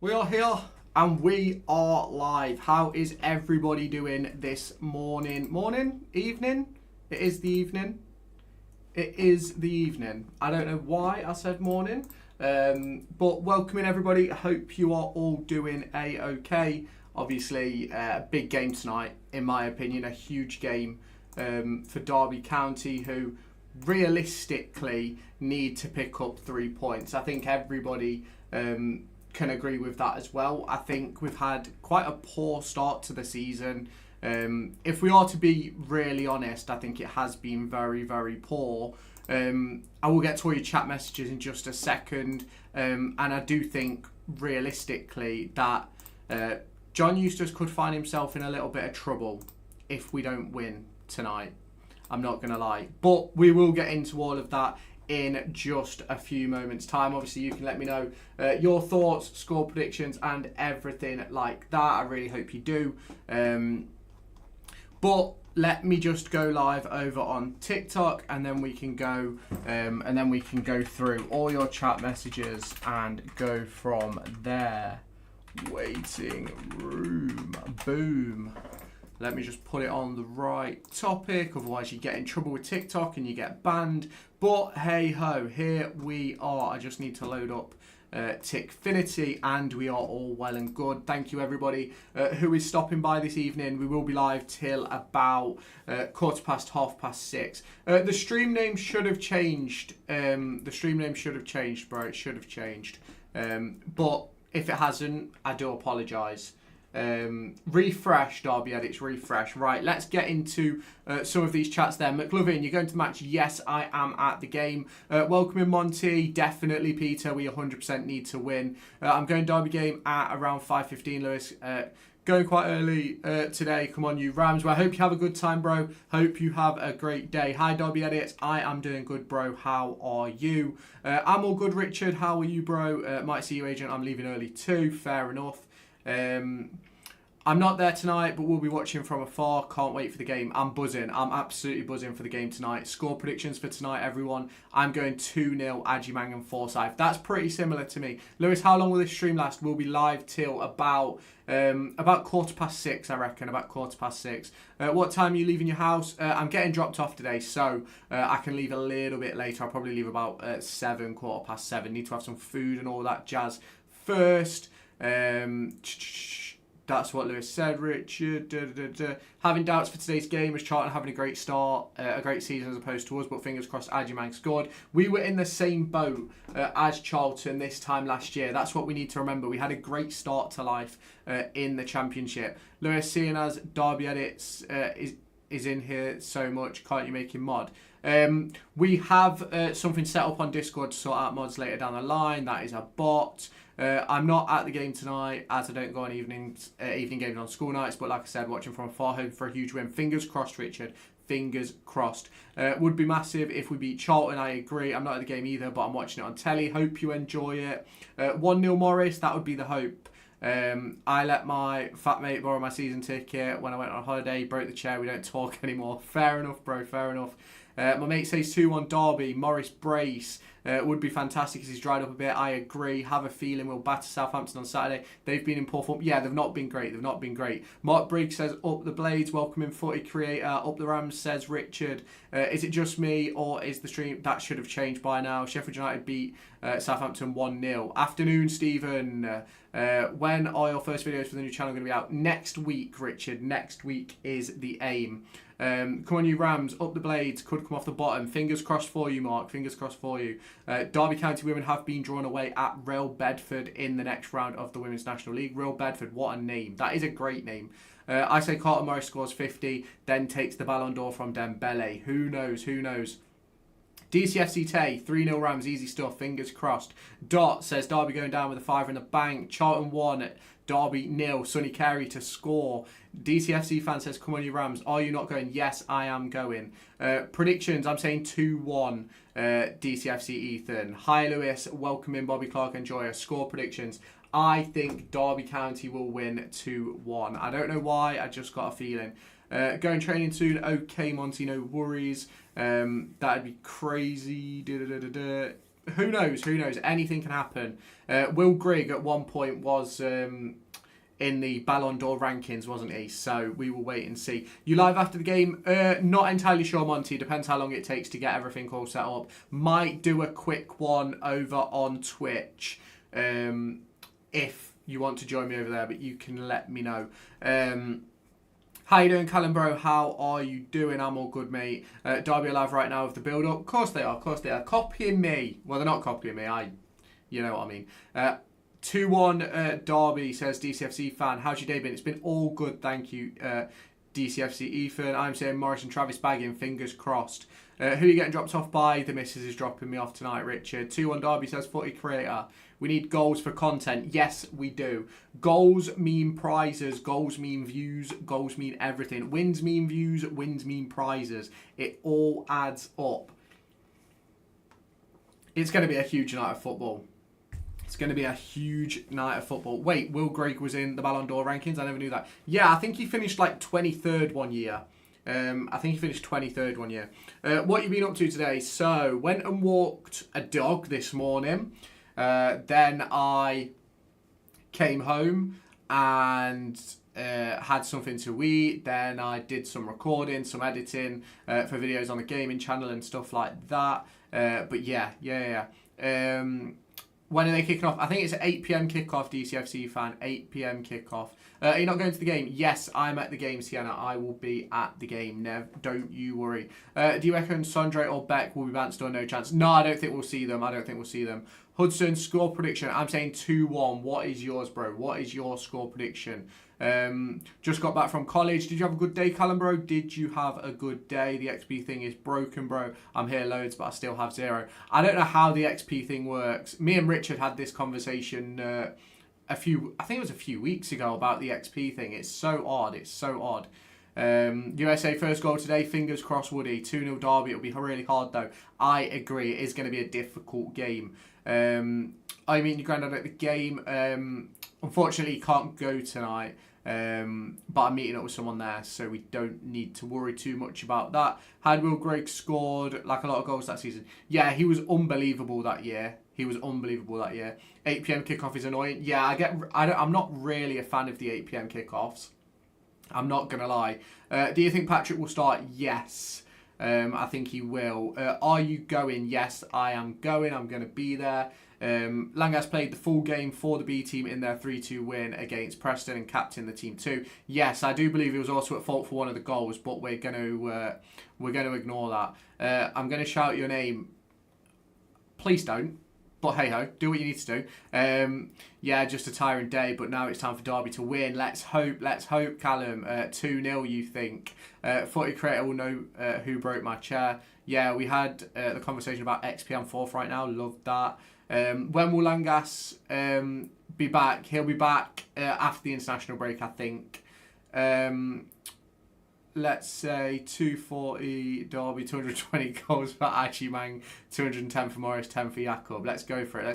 We are here and we are live. How is everybody doing this morning? Morning? Evening? It is the evening. It is the evening. I don't know why I said morning, but welcoming everybody. I hope you are all doing a-okay. Obviously, a big game tonight, in my opinion, a huge game for Derby County, who realistically need to pick up 3 points. I think everybody can agree with that as well. I think we've had quite a poor start to the season. If we are to be really honest, I think it has been very, very poor. I will get to all your chat messages in just a second. And I do think realistically that John Eustace could find himself in a little bit of trouble if we don't win tonight. I'm not going to lie. But we will get into all of that in just a few moments time. Obviously you can let me know your thoughts, score predictions and everything like that. I really hope you do. But let me just go live over on TikTok and then we can go through all your chat messages and go from there. Waiting room. Boom. Let me just put it on the right topic, otherwise you get in trouble with TikTok and you get banned. But hey ho, here we are. I just need to load up Tickfinity and we are all well and good. Thank you everybody who is stopping by this evening. We will be live till about 6:15. The stream name should have changed. The stream name should have changed, bro. It should have changed. But if it hasn't, I do apologise. Refresh, Derby Edits, refresh. Right, let's get into some of these chats there. McLovin, you're going to the match? Yes, I am at the game. Welcome in, Monty. Definitely, Peter. We 100% need to win. I'm going Derby game at around 5:15, Lewis. Going quite early today. Come on, you Rams. Well, I hope you have a good time, bro. Hope you have a great day. Hi, Derby Edits. I am doing good, bro. How are you? I'm all good, Richard. How are you, bro? Might see you, agent. I'm leaving early too. Fair enough. I'm not there tonight, but we'll be watching from afar. Can't wait for the game. I'm buzzing. I'm absolutely buzzing for the game tonight. Score predictions for tonight, everyone. I'm going 2-0 Ajimang and Forsyth. That's pretty similar to me. Lewis, how long will this stream last? We'll be live till about 6:15, I reckon. About 6:15. What time are you leaving your house? I'm getting dropped off today, so I can leave a little bit later. I'll probably leave about 7, 7:15. Need to have some food and all that jazz first. That's what Lewis said, Richard. Having doubts for today's game as Charlton having a great start, a great season as opposed to us, but fingers crossed Ajimang scored. We were in the same boat as Charlton this time last year. That's what we need to remember. We had a great start to life in the Championship. Lewis, seeing as Derby Edits is in here so much, can't you make him mod? We have something set up on Discord to sort out mods later down the line. That is a bot. I'm not at the game tonight as I don't go on evening games on school nights, but like I said, watching from afar, hoping for a huge win. Fingers crossed, Richard. Fingers crossed. Would be massive if we beat Charlton, I agree. I'm not at the game either, but I'm watching it on telly. Hope you enjoy it. 1-0 Morris, that would be the hope. I let my fat mate borrow my season ticket when I went on holiday. He broke the chair. We don't talk anymore. Fair enough, bro. Fair enough. My mate says 2-1 Derby. Morris brace. Would be fantastic because he's dried up a bit. I agree. Have a feeling we'll batter Southampton on Saturday. They've been in poor form. Yeah, they've not been great. They've not been great. Mark Briggs says, up the Blades. Welcome in, footy creator. Up the Rams, says Richard. Is it just me or is the stream... That should have changed by now. Sheffield United beat Southampton 1-0. Afternoon, Stephen. When are your first videos for the new channel going to be out? Next week, Richard. Next week is the aim. Come on, you Rams. Up the Blades. Could come off the bottom. Fingers crossed for you, Mark. Fingers crossed for you. Derby County women have been drawn away at Real Bedford in the next round of the Women's National League. Real Bedford, what a name. That is a great name. I say Carlton Morris scores 50, then takes the Ballon d'Or from Dembele. Who knows? Who knows? DCFC Tay, 3-0 Rams, easy stuff, fingers crossed. Dot says Derby going down with a 5 in the bank. Charlton 1, Derby 0, Sonny Carey to score. DCFC fan says, come on you Rams, are you not going? Yes, I am going. Predictions, I'm saying 2-1 DCFC Ethan. Hi Lewis, welcome in Bobby Clark, enjoy us. Score predictions. I think Derby County will win 2-1. I don't know why, I just got a feeling. Going training soon. Okay, Monty, no worries. That'd be crazy. who knows? Who knows? Anything can happen. Will Grigg at one point was in the Ballon d'Or rankings, wasn't he? So we will wait and see. You live after the game? Not entirely sure, Monty. Depends how long it takes to get everything all set up. Might do a quick one over on Twitch if you want to join me over there, but you can let me know. How you doing, Callum Bro? How are you doing? I'm all good, mate. Derby are live right now with the build-up. Of course they are. Of course they are. Copying me. Well, they're not copying me. You know what I mean. 2-1 Derby, says DCFC fan. How's your day been? It's been all good, thank you, DCFC Ethan. I'm saying Morris and Travis bagging, fingers crossed. Who are you getting dropped off by? The missus is dropping me off tonight, Richard. 2-1 Derby, says Footy Creator. We need goals for content. Yes, we do. Goals mean prizes. Goals mean views. Goals mean everything. Wins mean views. Wins mean prizes. It all adds up. It's going to be a huge night of football. It's going to be a huge night of football. Wait, Will Grigg was in the Ballon d'Or rankings? I never knew that. Yeah, I think he finished like 23rd one year. I think he finished 23rd one year. What you been up to today? So, went and walked a dog this morning. Then I came home and had something to eat. Then I did some recording, some editing for videos on the gaming channel and stuff like that. But yeah. When are they kicking off? I think it's an 8 p.m. kickoff, DCFC fan. 8 p.m. kickoff. Are you not going to the game? Yes, I'm at the game, Sienna. I will be at the game, Nev. Don't you worry. Do you reckon Sondre or Beck will be bounced or no chance? No, I don't think we'll see them. Hudson, score prediction. I'm saying 2-1. What is yours, bro? What is your score prediction? Just got back from college. Did you have a good day, Callum, bro? Did you have a good day? The XP thing is broken, bro. I'm here loads, but I still have 0. I don't know how the XP thing works. Me and Richard had this conversation I think it was a few weeks ago about the XP thing. It's so odd. USA first goal today. Fingers crossed, Woody. 2-0 Derby. It'll be really hard, though. I agree. It is going to be a difficult game. I mean, your granddad at the game. Unfortunately, he can't go tonight. But I'm meeting up with someone there, so we don't need to worry too much about that. Had Will Grigg scored like a lot of goals that season? Yeah, he was unbelievable that year. 8 p.m. kickoff is annoying. Yeah, I'm not really a fan of the 8 p.m. kickoffs. I'm not gonna lie. Do you think Patrick will start? Yes. I think he will. Are you going? Yes, I am going. I'm going to be there. Langas played the full game for the B team in their 3-2 win against Preston and captained the team too. Yes, I do believe he was also at fault for one of the goals, but we're going to ignore that. I'm going to shout your name. Please don't. But hey ho, do what you need to do. Yeah, just a tiring day, but now it's time for Derby to win. Let's hope, Callum. 2-0, you think? Footy Creator will know who broke my chair. Yeah, we had the conversation about XP. I'm 4th right now. Love that. When will Langas be back? He'll be back after the international break, I think. Let's say 240 Derby, 220 goals for Achimang, 210 for Morris, 10 for Jakob. Let's go for it.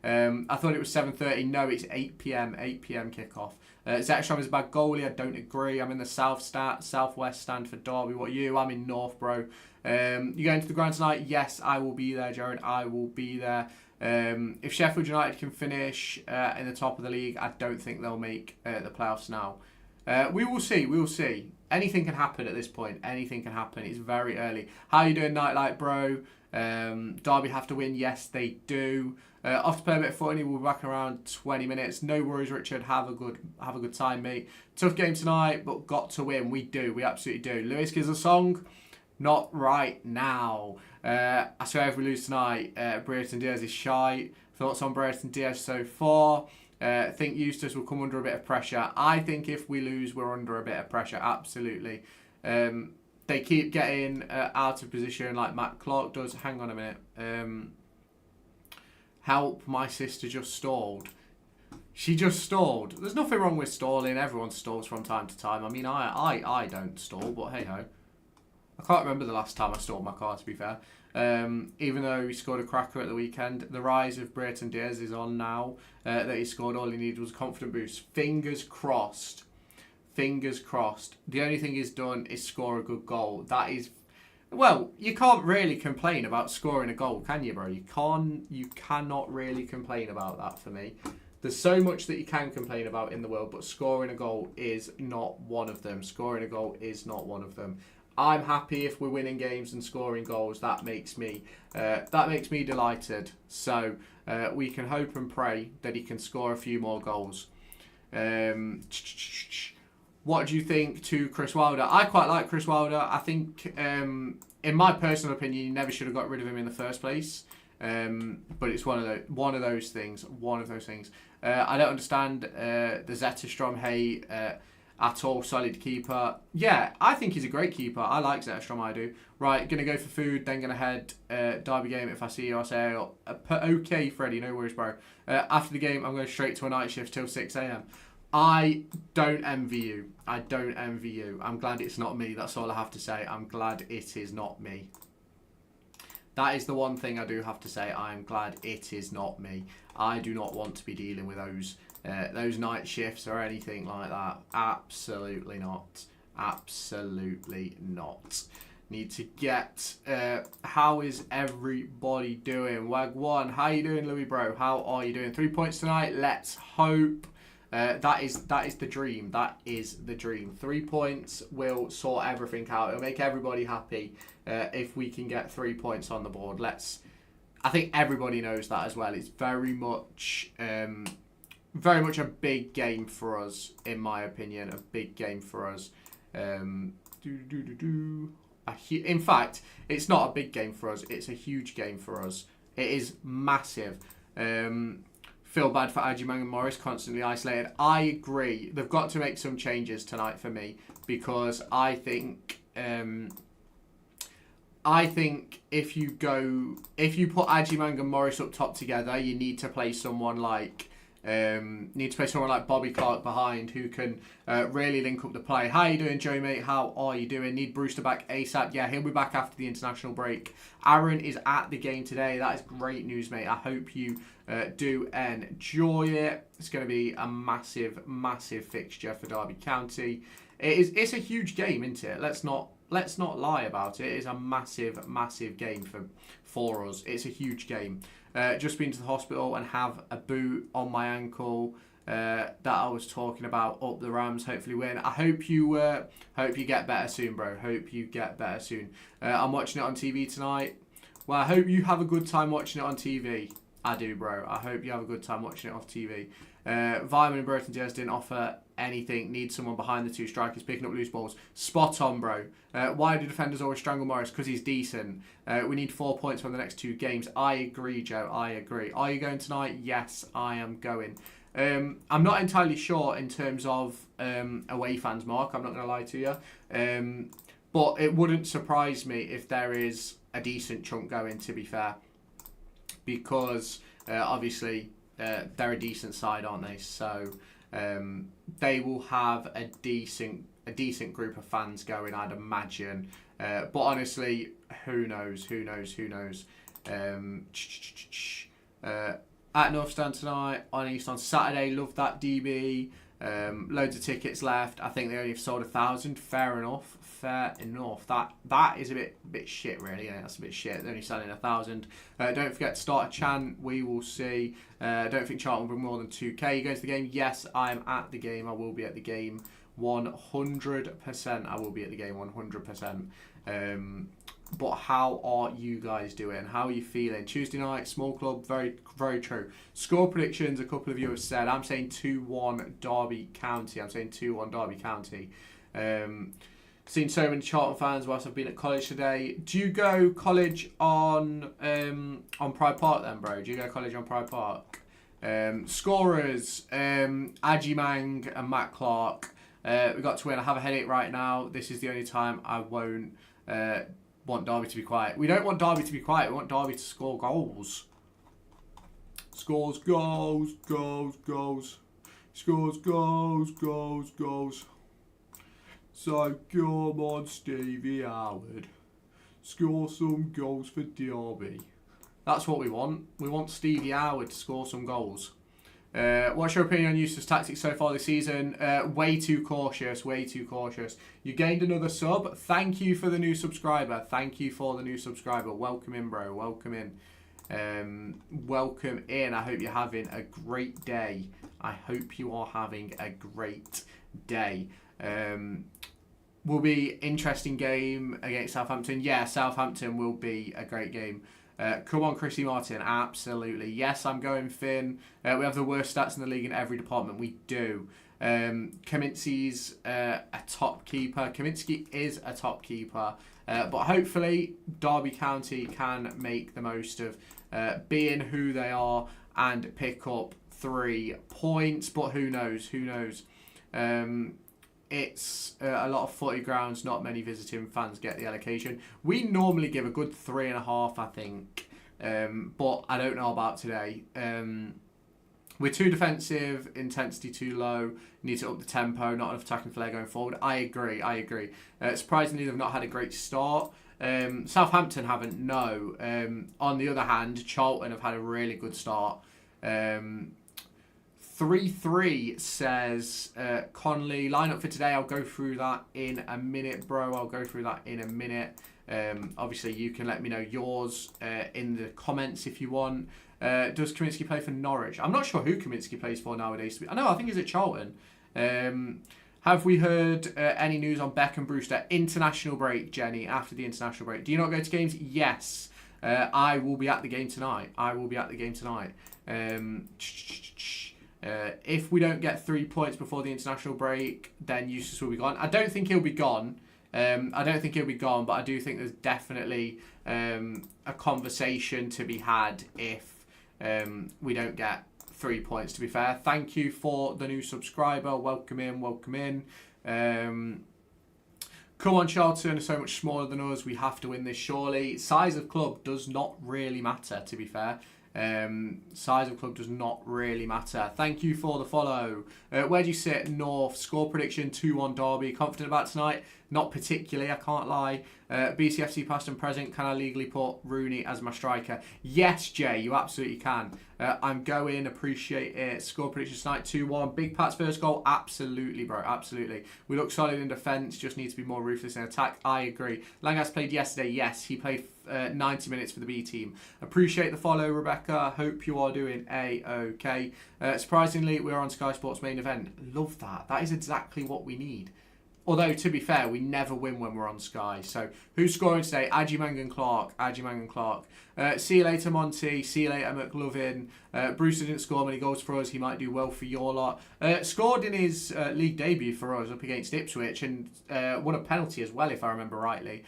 I thought it was 7:30. No, it's 8 p.m. kickoff. Zetstrom is a bad goalie. I don't agree. I'm in the southwest stand for Derby. What are you? I'm in North, bro. You going to the ground tonight? Yes, I will be there, Jared. I will be there. If Sheffield United can finish in the top of the league, I don't think they'll make the playoffs now. We will see. Anything can happen at this point. Anything can happen. It's very early. How you doing, Nightlight, bro? Derby have to win. Yes, they do. Off to play a bit of footy. We'll be back in around 20 minutes. No worries, Richard. Have a good time, mate. Tough game tonight, but got to win. We do. We absolutely do. Lewis gives a song. Not right now. I swear if we lose tonight, Brereton Diaz is shite. Thoughts on Brereton Diaz so far? Think Eustace will come under a bit of pressure. I think if we lose, we're under a bit of pressure. Absolutely. They keep getting out of position like Matt Clark does. Hang on a minute. Help, my sister just stalled. She just stalled. There's nothing wrong with stalling. Everyone stalls from time to time. I mean, I don't stall, but hey ho. I can't remember the last time I stalled my car, to be fair. Even though he scored a cracker at the weekend, the rise of Brereton Diaz is on now. That he scored, all he needed was a confident boost. Fingers crossed. The only thing he's done is score a good goal. That is Well, you can't really complain about scoring a goal, can you, bro? You cannot really complain about that for me. There's so much that you can complain about in the world, but scoring a goal is not one of them. Scoring a goal is not one of them. I'm happy if we're winning games and scoring goals. That makes me delighted. So we can hope and pray that he can score a few more goals. What do you think to Chris Wilder? I quite like Chris Wilder. I think, in my personal opinion, you never should have got rid of him in the first place. But it's one of those things. I don't understand the Zetterstrom hate at all. Solid keeper. Yeah, I think he's a great keeper. I like Zetterstrom. I do. Right, gonna go for food. Then gonna head Derby game. If I see you, I'll say okay, Freddie. No worries, bro. After the game, I'm going straight to a night shift till 6 a.m. I don't envy you. I'm glad it's not me. That's all I have to say. I'm glad it is not me. That is the one thing I do have to say. I am glad it is not me. I do not want to be dealing with those night shifts or anything like that. Absolutely not. Absolutely not. Need to get... how is everybody doing? Wag1, how you doing, Louis, bro? How are you doing? 3 points tonight. Let's hope... that is the dream. That is the dream. 3 points will sort everything out. It'll make everybody happy if we can get 3 points on the board. I think everybody knows that as well. It's very much a big game for us, in my opinion. A big game for us. In fact, it's not a big game for us. It's a huge game for us. It is massive. Feel bad for Agyemang and Morris, constantly isolated. I agree. They've got to make some changes tonight for me, because I think if you put Agyemang and Morris up top together, you need to play someone like Bobby Clark behind, who can really link up the play. How you doing, Joe, mate? How are you doing? Need Brewster back ASAP. Yeah, he'll be back after the international break. Aaron is at the game today. That is great news, mate. I hope you do enjoy it. It's going to be a massive, massive fixture for Derby County. It's a huge game, isn't it? Let's not lie about it. It is a massive, massive game for us. It's a huge game. Just been to the hospital and have a boot on my ankle that I was talking about. Up the Rams, hopefully win. I hope you get better soon, bro. Hope you get better soon. I'm watching it on TV tonight. Well, I hope you have a good time watching it on TV. I do, bro. I hope you have a good time watching it off TV. Vyman and Burton Diaz didn't offer anything. Need someone behind the two strikers picking up loose balls. Spot on, bro. Why do defenders always strangle Morris? Because he's decent. We need 4 points from the next 2 games. I agree, Joe. I agree. Are you going tonight? Yes, I am going. I'm not entirely sure in terms of away fans, Mark. I'm not going to lie to you. But it wouldn't surprise me if there is a decent chunk going, to be fair. Because obviously they're a decent side, aren't they? So they will have a decent group of fans going, I'd imagine. But honestly, who knows? At North Stand tonight, on East on Saturday. Love that, DB. Loads of tickets left. I think they only have sold 1,000. Fair enough. That is a bit shit, really. Yeah, that's a bit shit. They're only selling 1,000. Don't forget to start a chant. We will see. Don't think Charlton will bring more than 2k. You go to the game? Yes, I am at the game. I will be at the game 100%. I will be at the game 100%. But how are you guys doing? How are you feeling? Tuesday night, small club, very, very true. Score predictions, a couple of you have said. I'm saying 2-1 Derby County. Seen so many Charlton fans whilst I've been at college today. Do you go college on Pride Park then, bro? Do you go college on Pride Park? Scorers, Agyemang and Matt Clark. We got to win. I have a headache right now. This is the only time I won't want Derby to be quiet. We don't want Derby to be quiet. We want Derby to score goals. Scores goals. Scores goals. So come on, Stevie Howard. Score some goals for Derby. That's what we want. We want Stevie Howard to score some goals. What's your opinion on Eustace's tactics so far this season? Way too cautious, way too cautious. You gained another sub. Thank you for the new subscriber. Thank you for the new subscriber. Welcome in, bro. Welcome in. Welcome in. I hope you're having a great day. I hope you are having a great day. Will be interesting game against Southampton. Yeah, Southampton will be a great game. Come on, Chrissy Martin. Absolutely. Yes, I'm going Finn. We have the worst stats in the league in every department. We do. Kaminski's a top keeper. Kaminski is a top keeper. But hopefully, Derby County can make the most of being who they are and pick up 3 points. But who knows? Who knows? It's a lot of footy grounds, not many visiting fans get the allocation. We normally give a good 3.5, I think, but I don't know about today. We're too defensive, intensity too low, need to up the tempo, not enough attacking flair going forward. I agree. Surprisingly, they've not had a great start. Southampton haven't, no. On the other hand, Charlton have had a really good start. 3-3 says Conley. Lineup for today, I'll go through that in a minute, bro. I'll go through that in a minute. Obviously, you can let me know yours in the comments if you want. Does Kaminski play for Norwich? I'm not sure who Kaminski plays for nowadays. I think he's at Charlton. Have we heard any news on Beck and Brewster? International break, Jenny, after the international break. Do you not go to games? Yes. I will be at the game tonight. If we don't get 3 points before the international break, then Eustace will be gone. I don't think he'll be gone. But I do think there's definitely a conversation to be had if we don't get 3 points, to be fair. Thank you for the new subscriber. Welcome in. Come on, Charlton are so much smaller than us. We have to win this, surely. Size of club does not really matter, to be fair. Size of club does not really matter. Thank you for the follow. Where do you sit? North. Score prediction 2-1 Derby. Confident about tonight? Not particularly, I can't lie. BCFC past and present. Can I legally put Rooney as my striker? Yes, Jay, you absolutely can. I'm going. Appreciate it. Score prediction tonight 2-1. Big Pat's first goal? Absolutely, bro. Absolutely. We look solid in defence. Just need to be more ruthless in attack. I agree. Langas played yesterday. Yes, he played 90 minutes for the B team. Appreciate the follow, Rebecca. Hope you are doing A-okay. Surprisingly, we're on Sky Sports main event. Love that. That is exactly what we need. Although, to be fair, we never win when we're on Sky. So, who's scoring today? Agyemang Clark. See you later, Monty. See you later, McLovin. Brewster didn't score many goals for us. He might do well for your lot. Scored in his league debut for us up against Ipswich and won a penalty as well, if I remember rightly.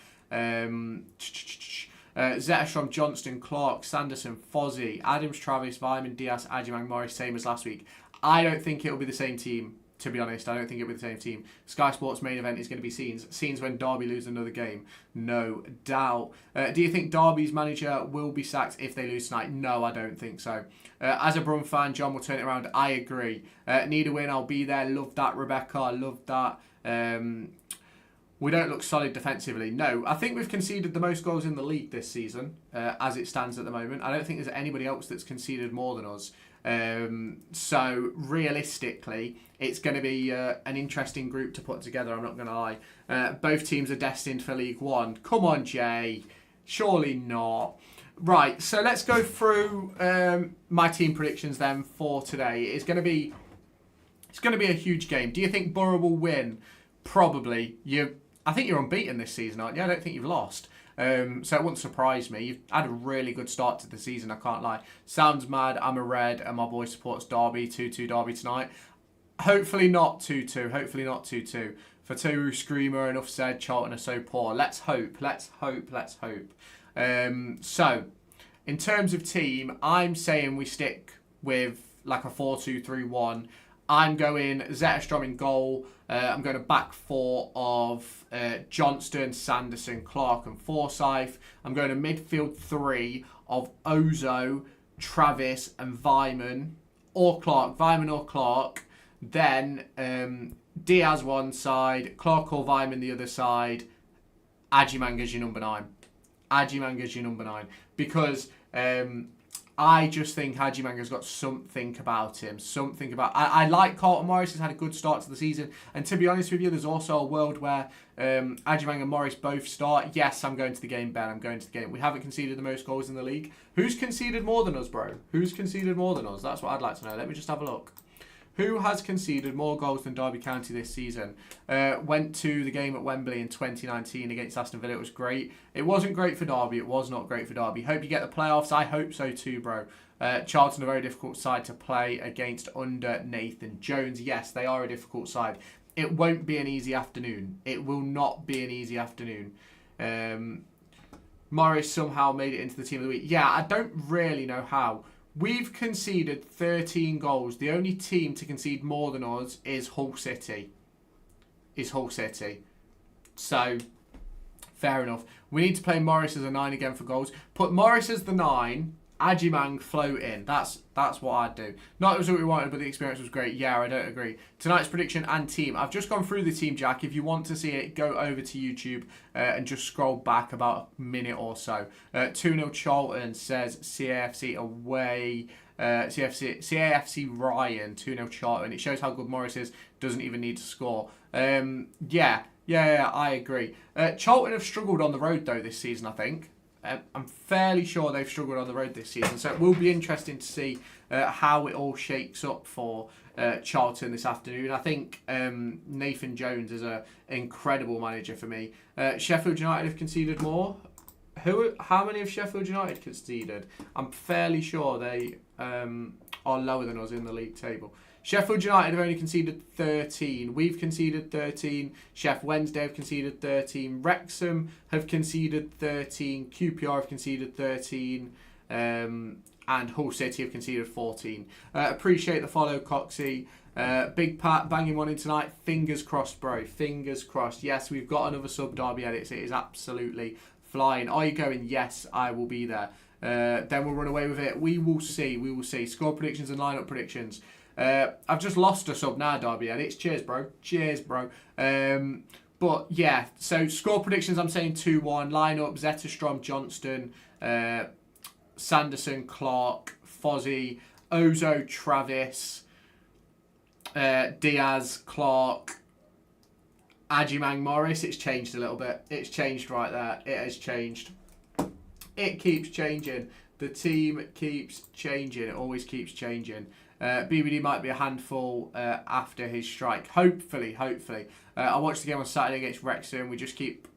Zetterstrom, Johnston, Clark, Sanderson, Fozzie, Adams, Travis, Vyman, Diaz, Agyemang, Morris, same as last week. I don't think it'll be the same team. To be honest, I don't think it'll be the same team. Sky Sports main event is going to be Scenes when Derby lose another game. No doubt. Do you think Derby's manager will be sacked if they lose tonight? No, I don't think so. As a Brum fan, John will turn it around. I agree. Need a win, I'll be there. Love that, Rebecca. Love that. We don't look solid defensively. No, I think we've conceded the most goals in the league this season, as it stands at the moment. I don't think there's anybody else that's conceded more than us. So realistically, it's going to be an interesting group to put together. I'm not going to lie. Both teams are destined for League One. Come on, Jay. Surely not. Right. So let's go through my team predictions then for today. It's going to be a huge game. Do you think Borough will win? Probably. I think you're unbeaten this season, aren't you? I don't think you've lost. So it wouldn't surprise me. You've had a really good start to the season, I can't lie. Sounds mad, I'm a red, and my boy supports Derby, 2-2 Derby tonight. Hopefully not 2-2. For Toru Screamer, enough said, Charlton are so poor. Let's hope. So, in terms of team, I'm saying we stick with like a 4-2-3-1. I'm going Zetterstrom in goal. I'm going a back four of Johnston, Sanderson, Clark and Forsyth. I'm going a midfield three of Ozo, Travis and Vyman or Clark. Then Diaz one side, Clark or Vyman the other side. Agyemang as your number 9. Because I just think Agyemang's got something about him. I like Carlton Morris. He's had a good start to the season. And to be honest with you, there's also a world where Agyemang and Morris both start. Yes, I'm going to the game, Ben. I'm going to the game. We haven't conceded the most goals in the league. Who's conceded more than us, bro? Who's conceded more than us? That's what I'd like to know. Let me just have a look. Who has conceded more goals than Derby County this season? Went to the game at Wembley in 2019 against Aston Villa. It was great. It wasn't great for Derby. It was not great for Derby. Hope you get the playoffs. I hope so too, bro. Charlton, a very difficult side to play against under Nathan Jones. Yes, they are a difficult side. It won't be an easy afternoon. It will not be an easy afternoon. Morris somehow made it into the team of the week. Yeah, I don't really know how. We've conceded 13 goals. The only team to concede more than us is Hull City. So, fair enough. We need to play Morris as a 9 again for goals. Put Morris as the 9, Agyemang float in. That's what I'd do. Not as what we wanted, but the experience was great. Yeah, I don't agree. Tonight's prediction and team. I've just gone through the team, Jack. If you want to see it, go over to YouTube and just scroll back about a minute or so. 2-0 Charlton, says CAFC away. CAFC Ryan, 2-0 Charlton. It shows how good Morris is. Doesn't even need to score. Yeah, I agree. Charlton have struggled on the road, though, this season, I think. I'm fairly sure they've struggled on the road this season. So it will be interesting to see how it all shakes up for Charlton this afternoon. I think Nathan Jones is an incredible manager for me. Sheffield United have conceded more. How many have Sheffield United conceded? I'm fairly sure they are lower than us in the league table. Sheffield United have only conceded 13. We've conceded 13. Sheff Wednesday have conceded 13. Wrexham have conceded 13. QPR have conceded 13. And Hull City have conceded 14. Appreciate the follow, Coxie. Big Pat banging one in tonight. Fingers crossed, bro. Fingers crossed. Yes, we've got another sub Derby edits. It is absolutely flying. Are you going? Yes, I will be there. Then we'll run away with it. We will see. We will see. Score predictions and lineup predictions. I've just lost a sub now, Derby edits. Cheers, bro. Cheers, bro. But yeah, so score predictions, I'm saying 2-1. Lineup, Zetterstrom, Johnston, Sanderson, Clark, Fozzie, Ozo, Travis, Diaz, Clark, Agyemang, Morris. It's changed a little bit. It's changed right there. It has changed. It keeps changing. The team keeps changing. It always keeps changing. BBD might be a handful after his strike. Hopefully. I watched the game on Saturday against Wrexham. We just keep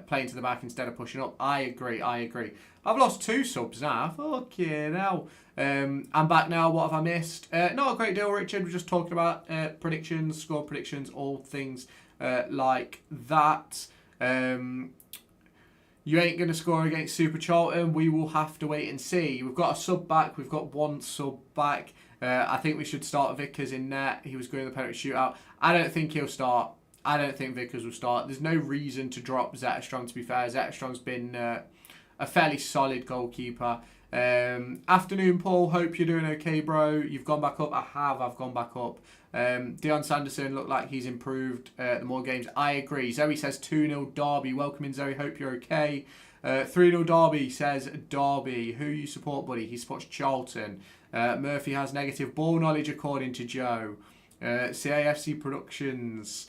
playing to the back instead of pushing up. I agree. I've lost 2 subs now. Fucking hell. I'm back now. What have I missed? Not a great deal, Richard. We're just talking about predictions, score predictions, all things like that. You ain't going to score against Super Charlton. We will have to wait and see. We've got a sub back. We've got 1 sub back. I think we should start Vickers in net. He was going to the penalty shootout. I don't think he'll start. I don't think Vickers will start. There's no reason to drop Zetterstrom, to be fair. Zetterstrom's been a fairly solid goalkeeper. Afternoon, Paul. Hope you're doing okay, bro. You've gone back up. I've gone back up. Dion Sanderson looked like he's improved the more games. I agree. Zoe says 2-0 Derby. Welcome in, Zoe. Hope you're okay. 3-0 Derby, says Derby. Who you support, buddy? He supports Charlton. Murphy has negative ball knowledge, according to Joe. CAFC Productions.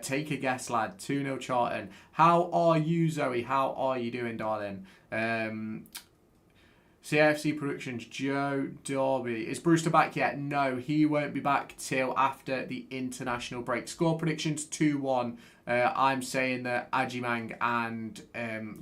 Take a guess, lad. 2-0 Charlton. How are you, Zoe? How are you doing, darling? CAFC Productions, Joe Derby. Is Brewster back yet? No, he won't be back till after the international break. Score predictions 2-1. I'm saying that Agyemang and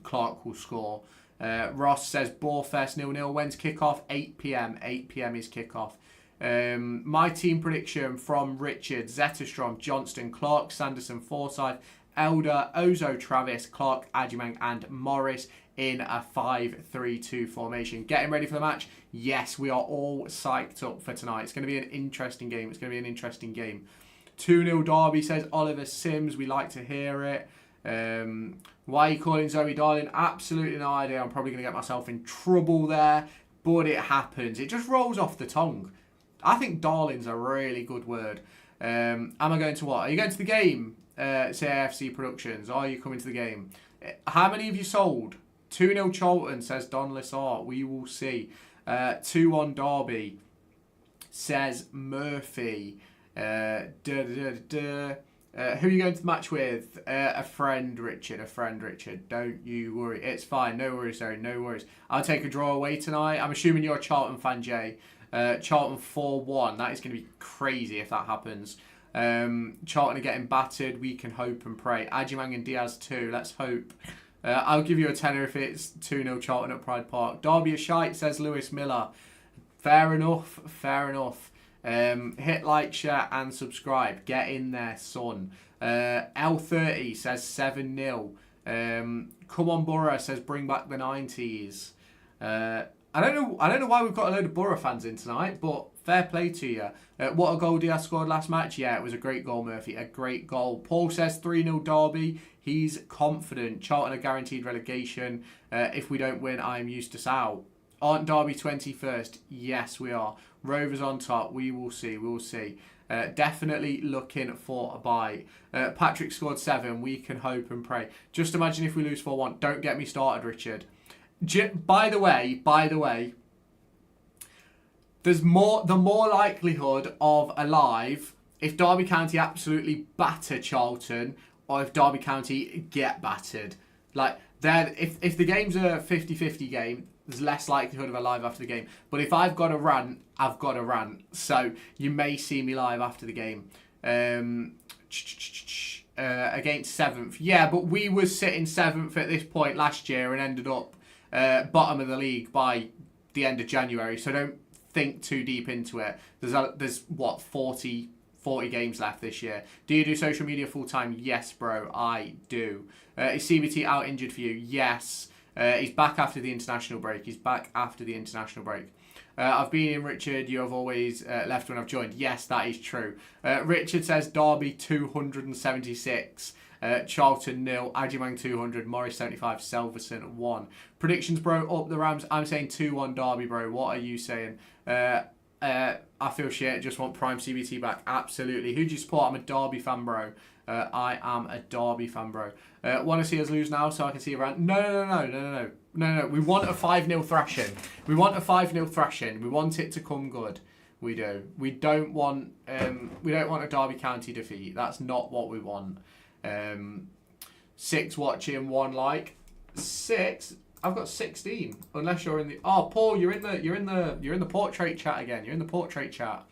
Clark will score. Ross says Borefest 0-0. When's kickoff? 8 p.m. 8 p.m. is kickoff. My team prediction from Richard: Zetterstrom, Johnston, Clark, Sanderson, Forsyth, Elder, Ozo, Travis, Clark, Agyemang, and Morris in a 5-3-2 formation. Getting ready for the match? Yes, we are all psyched up for tonight. It's going to be an interesting game. 2-0 Derby, says Oliver Sims. We like to hear it. Why are you calling Zoe darling? Absolutely no idea. I'm probably going to get myself in trouble there, but it happens. It just rolls off the tongue. I think darling's a really good word. Am I going to what? Are you going to the game, CAFC Productions? Are you coming to the game? How many have you sold? 2-0 Charlton, says Don Lissart. We will see. 2-1 Derby, says Murphy. Who are you going to the match with? A friend, Richard. A friend, Richard. Don't you worry. It's fine. No worries, Zoe. No worries. I'll take a draw away tonight. I'm assuming you're a Charlton fan, Jay. Charlton 4-1. That is going to be crazy if that happens. Charlton are getting battered. We can hope and pray. Adjumang and Diaz too. Let's hope. I'll give you a tenner if it's 2-0 Charlton at Pride Park. Derby a shite, says Lewis Miller. Fair enough. Fair enough. Hit like, share and subscribe. Get in there, son. L30 says 7-0. Come on, Borough says bring back the 90s. I don't know why we've got a load of Borough fans in tonight, but fair play to you. What a goal Diaz scored last match. Yeah, it was a great goal, Murphy. A great goal. Paul says 3-0 Derby. He's confident. Charlton are guaranteed relegation. If we don't win, I'm Eustace out. Aren't Derby 21st? Yes, we are. Rovers on top. We will see. We will see. Definitely looking for a bite. Patrick scored 7. We can hope and pray. Just imagine if we lose 4-1. Don't get me started, Richard. By the way, there's the more likelihood of a live if Derby County absolutely batter Charlton or if Derby County get battered. Like, if the game's a 50-50 game, there's less likelihood of a live after the game. But if I've got a rant, I've got a rant. So you may see me live after the game. Against 7th. Yeah, but we were sitting 7th at this point last year and ended up bottom of the league by the end of January. So don't think too deep into it. There's what, 40 games left this year. Do you do social media full time? Yes, bro, I do. Is CBT out injured for you? Yes. He's back after the international break. I've been in, Richard. You have always left when I've joined. Yes, that is true. Richard says Derby 276. Charlton 0. Adjumang 200. Morris 75. Selverson 1. Predictions, bro. Up the Rams. I'm saying 2-1 Derby, bro. What are you saying? I feel shit. Just want prime CBT back. Absolutely. Who do you support? I'm a Derby fan, bro. I am a Derby fan, bro. Want to see us lose now so I can see around? No. We want a 5-0 thrashing. We want it to come good. We do. We don't want a Derby County defeat. That's not what we want. 6 watching, 1 like. 6. I've got 16. Unless you're in the. Oh, Paul, you're in the portrait chat again. You're in the portrait chat.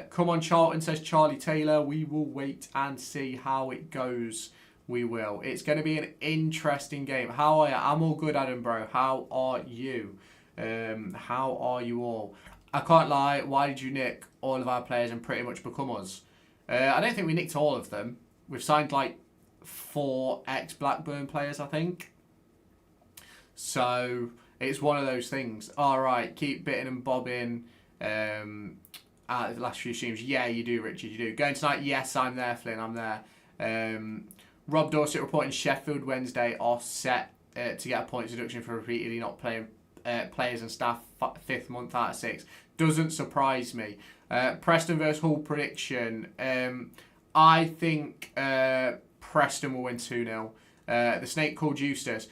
Come on, Charlton, says Charlie Taylor. We will wait and see how it goes. We will. It's going to be an interesting game. How are you? I'm all good, Adam, bro. How are you? How are you all? I can't lie. Why did you nick all of our players and pretty much become us? I don't think we nicked all of them. We've signed like 4 ex-Blackburn players, I think. So it's one of those things. All right, keep bitting and bobbing. Out of the last few streams. Yeah, you do, Richard, you do. Going tonight? Yes, I'm there, Flynn, I'm there. Rob Dorset reporting Sheffield Wednesday are set to get a points deduction for repeatedly not playing players and staff 5th month out of 6. Doesn't surprise me. Preston versus Hull prediction. I think Preston will win 2-0. The snake called Eustace.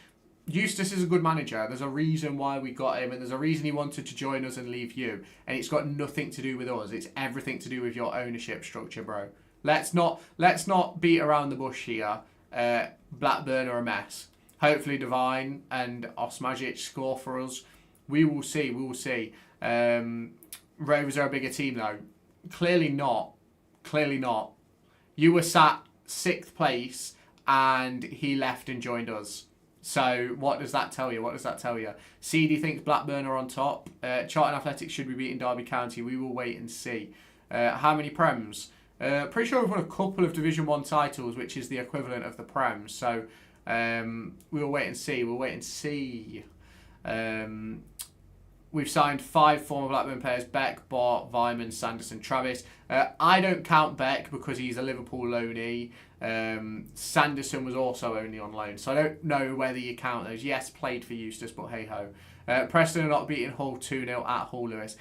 Eustace is a good manager. There's a reason why we got him, and there's a reason he wanted to join us and leave you. And it's got nothing to do with us. It's everything to do with your ownership structure, bro. Let's not beat around the bush here. Blackburn are a mess. Hopefully Divine and Osmajic score for us. We will see. Rovers are a bigger team though. Clearly not. You were sat 6th place and he left and joined us. So what does that tell you? CD thinks Blackburn are on top. Charlton Athletics should be beating Derby County. We will wait and see. How many Prems? Pretty sure we've won a couple of Division 1 titles, which is the equivalent of the Prems. So we'll wait and see. We've signed 5 former Blackburn players: Beck, Bart, Vyman, Sanderson, Travis. I don't count Beck because he's a Liverpool loanee. Sanderson was also only on loan, so I don't know whether you count those. Yes, played for Eustace, but hey-ho. Preston are not beating Hull 2-0 at Hull, Lewis.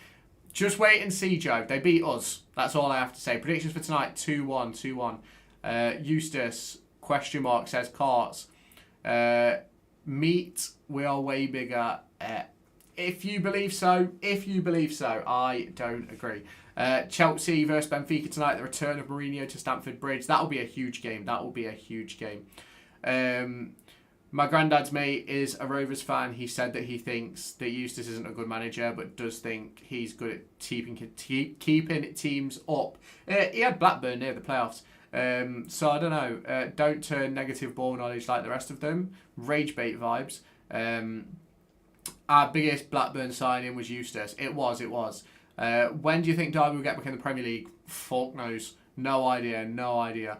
Just wait and see, Joe. They beat us. That's all I have to say. Predictions for tonight, 2-1. Eustace, question mark, says Carts. Meat, we are way bigger. If you believe so, I don't agree. Chelsea versus Benfica tonight, the return of Mourinho to Stamford Bridge. That'll be a huge game. My granddad's mate is a Rovers fan. He said that he thinks that Eustace isn't a good manager, but does think he's good at keeping teams up. He had Blackburn near the playoffs. So I don't know. Don't turn negative ball knowledge like the rest of them. Rage bait vibes. Our biggest Blackburn signing was Eustace. It was. When do you think Derby will get back in the Premier League? Fuck knows. No idea.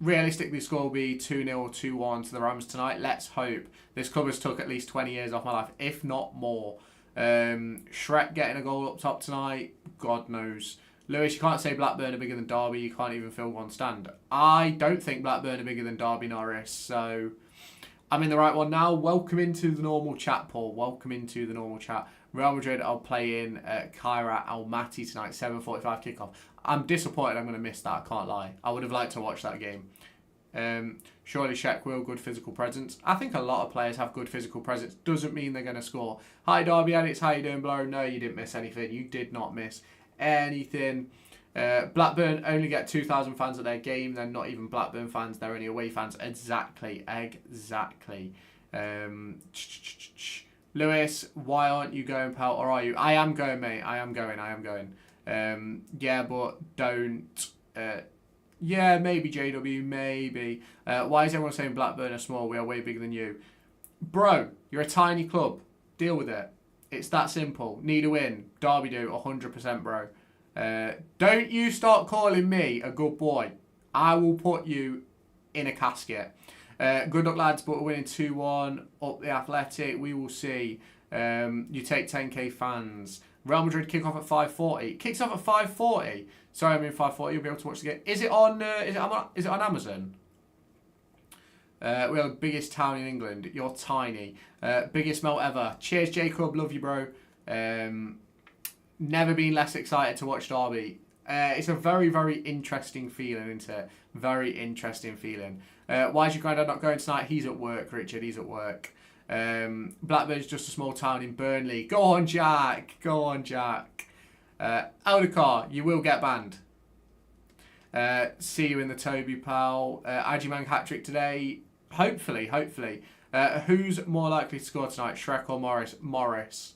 Realistically, the score will be 2-0 or 2-1 to the Rams tonight. Let's hope. This club has took at least 20 years off my life, if not more. Shrek getting a goal up top tonight. God knows. Lewis, you can't say Blackburn are bigger than Derby. You can't even fill one stand. I don't think Blackburn are bigger than Derby Norris. So I'm in the right one now. Welcome into the normal chat, Paul. Real Madrid are playing Kaira Almaty tonight, 7:45 kickoff. I'm disappointed I'm going to miss that, I can't lie. I would have liked to watch that game. Surely Shaq will, good physical presence. I think a lot of players have good physical presence. Doesn't mean they're going to score. Hi Derby Addicts, how you doing, Blow? No, you didn't miss anything. You did not miss anything. Blackburn only get 2,000 fans at their game. They're not even Blackburn fans. They're only away fans. Exactly. Lewis, why aren't you going, pal? Or are you? I am going, mate. I am going. Yeah, but don't. Yeah, maybe JW, maybe. Why is everyone saying Blackburn are small? We are way bigger than you. Bro, you're a tiny club. Deal with it. It's that simple. Need a win. Derby do, 100%, bro. Don't you start calling me a good boy. I will put you in a casket. Good luck, lads, but we're winning 2-1 up the Athletic. We will see. You take 10k fans. Real Madrid kick off at 5:40. Kicks off at 5:40. Sorry, I mean 5:40. You'll be able to watch the game. Is it on Amazon? We are the biggest town in England. You're tiny. Biggest melt ever. Cheers, Jacob. Love you, bro. Never been less excited to watch Derby. It's a very, very interesting feeling, isn't it? Very interesting feeling. Why is your granddad not going tonight? He's at work, Richard. He's at work. Blackburn's just a small town in Burnley. Go on, Jack. Eldercar, you will get banned. See you in the Toby, pal. Ajimang hat-trick today. Hopefully. Who's more likely to score tonight, Shrek or Morris? Morris.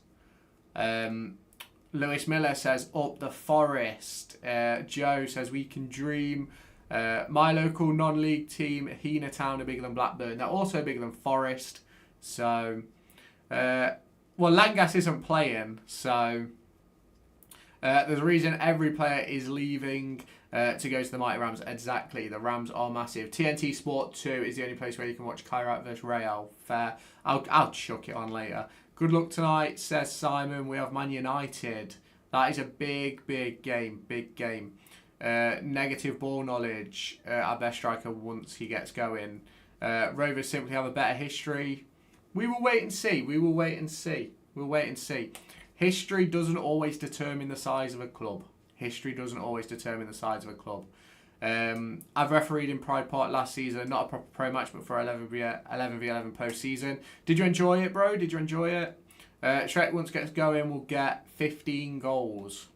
Lewis Miller says, up the Forest. Joe says, we can dream. My local non-league team, Heena Town, are bigger than Blackburn. They're also bigger than Forest. So, Langas isn't playing. So, there's a reason every player is leaving to go to the Mighty Rams. Exactly. The Rams are massive. TNT Sport 2 is the only place where you can watch Kairat versus Real. Fair. I'll chuck it on later. Good luck tonight, says Simon. We have Man United. That is a big game. Negative ball knowledge. Our best striker once he gets going. Rovers simply have a better history. We will wait and see. History doesn't always determine the size of a club. I've refereed in Pride Park last season, not a proper pro match, but for 11v11 post-season. Did you enjoy it, bro? Shrek once gets going will get 15 goals.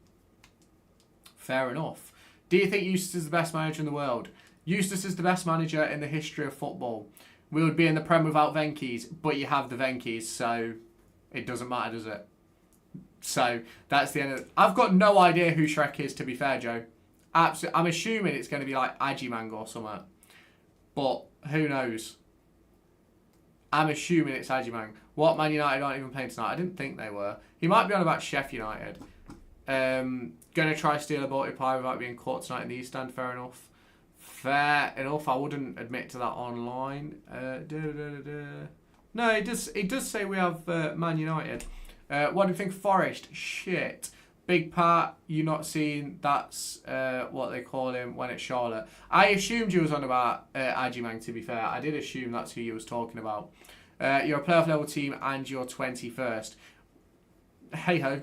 Fair enough. Do you think Eustace is the best manager in the world? Eustace is the best manager in the history of football. We would be in the Prem without Venky's, but you have the Venky's, so it doesn't matter, does it? So that's the end of it. I've got no idea who Shrek is, to be fair, Joe. Absolutely, I'm assuming it's going to be like Ajimang or something. But who knows? I'm assuming it's Ajimang. What, Man United aren't even playing tonight? I didn't think they were. He might be on about Sheffield United. Going to try steal a Baltic Pie without being caught tonight in the East Stand. Fair enough. I wouldn't admit to that online. No, it does say we have Man United. What do you think of Forest? Shit. Big Pat, you not seen that's what they call him when it's Charlotte. I assumed you was on about Ajimang, to be fair. I did assume that's who you was talking about. You're a playoff level team and you're 21st. Hey ho.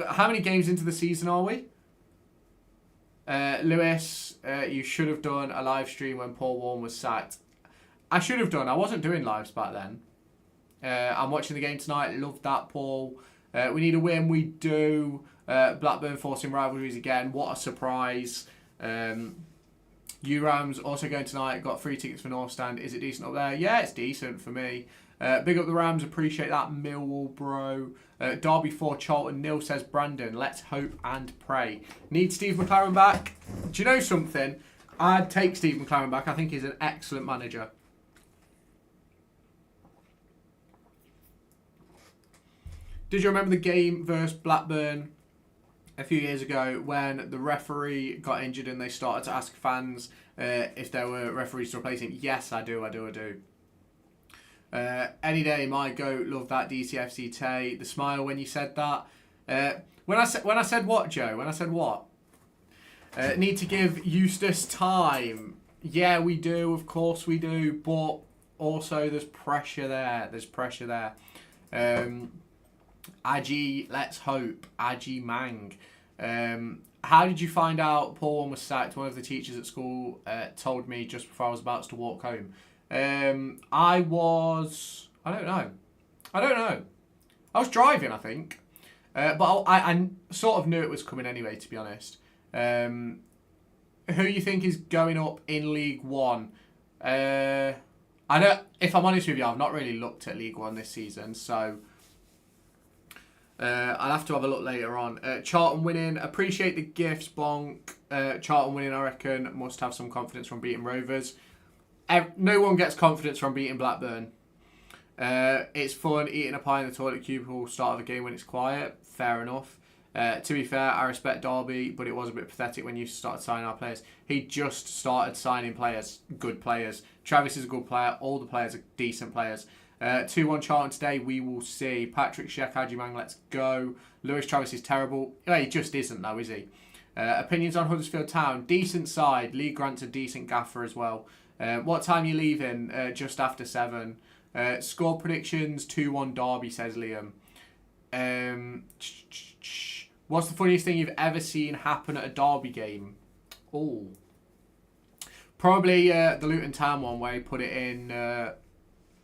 How many games into the season are we? Lewis, you should have done a live stream when Paul Warren was sacked. I should have done. I wasn't doing lives back then. I'm watching the game tonight. Love that, Paul. We need a win. We do. Blackburn forcing rivalries again. What a surprise. URAM's also going tonight. Got 3 tickets for North Stand. Is it decent up there? Yeah, it's decent for me. Big up the Rams. Appreciate that. Millwall, bro. Derby 4, Charlton 0, says Brandon. Let's hope and pray. Need Steve McLaren back. Do you know something? I'd take Steve McLaren back. I think he's an excellent manager. Did you remember the game versus Blackburn a few years ago when the referee got injured and they started to ask fans if there were referees to replace him? Yes, I do. Any day, my goat. Love that DCFC Tay. The smile when you said that. When I said what, Joe? When I said what? Need to give Eustace time. Yeah, we do. Of course we do. But also there's pressure there. Aji, let's hope. Aji Mang. How did you find out Paul was sacked? One of the teachers at school told me just before I was about to walk home. I don't know. I was driving, I think. But I sort of knew it was coming anyway, to be honest. Who you think is going up in League One? If I'm honest with you, I've not really looked at League One this season, so I'll have to have a look later on. Charlton winning. Appreciate the gifts, Bonk. Charlton winning, I reckon, must have some confidence from beating Rovers. No one gets confidence from beating Blackburn. It's fun eating a pie in the toilet cubicle start of a game when it's quiet. Fair enough. To be fair, I respect Derby, but it was a bit pathetic when you started signing our players. He just started signing players, good players. Travis is a good player. All the players are decent players. 2-1 Charlton today, we will see. Patrick Sheck, Ajimang, let's go. Lewis Travis is terrible. He just isn't though, is he? Opinions on Huddersfield Town. Decent side. Lee Grant's a decent gaffer as well. What time are you leaving? Just after 7. Score predictions, 2-1 Derby, says Liam. What's the funniest thing you've ever seen happen at a Derby game? Oh, probably the Luton Town one where he put it in,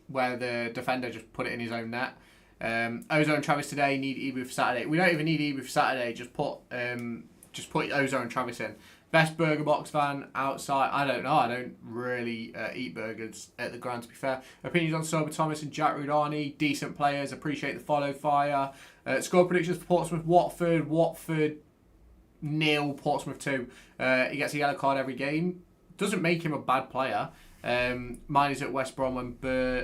where the defender just put it in his own net. Ozo and Travis today need Ebu for Saturday. We don't even need Ebu for Saturday. Just put Ozo and Travis in. Best burger box van outside. I don't know. I don't really eat burgers at the ground, to be fair. Opinions on Sober Thomas and Jack Rudani. Decent players. Appreciate the follow fire. Score predictions for Portsmouth. Watford 0. Portsmouth 2. He gets a yellow card every game. Doesn't make him a bad player. Mine is at West Brom when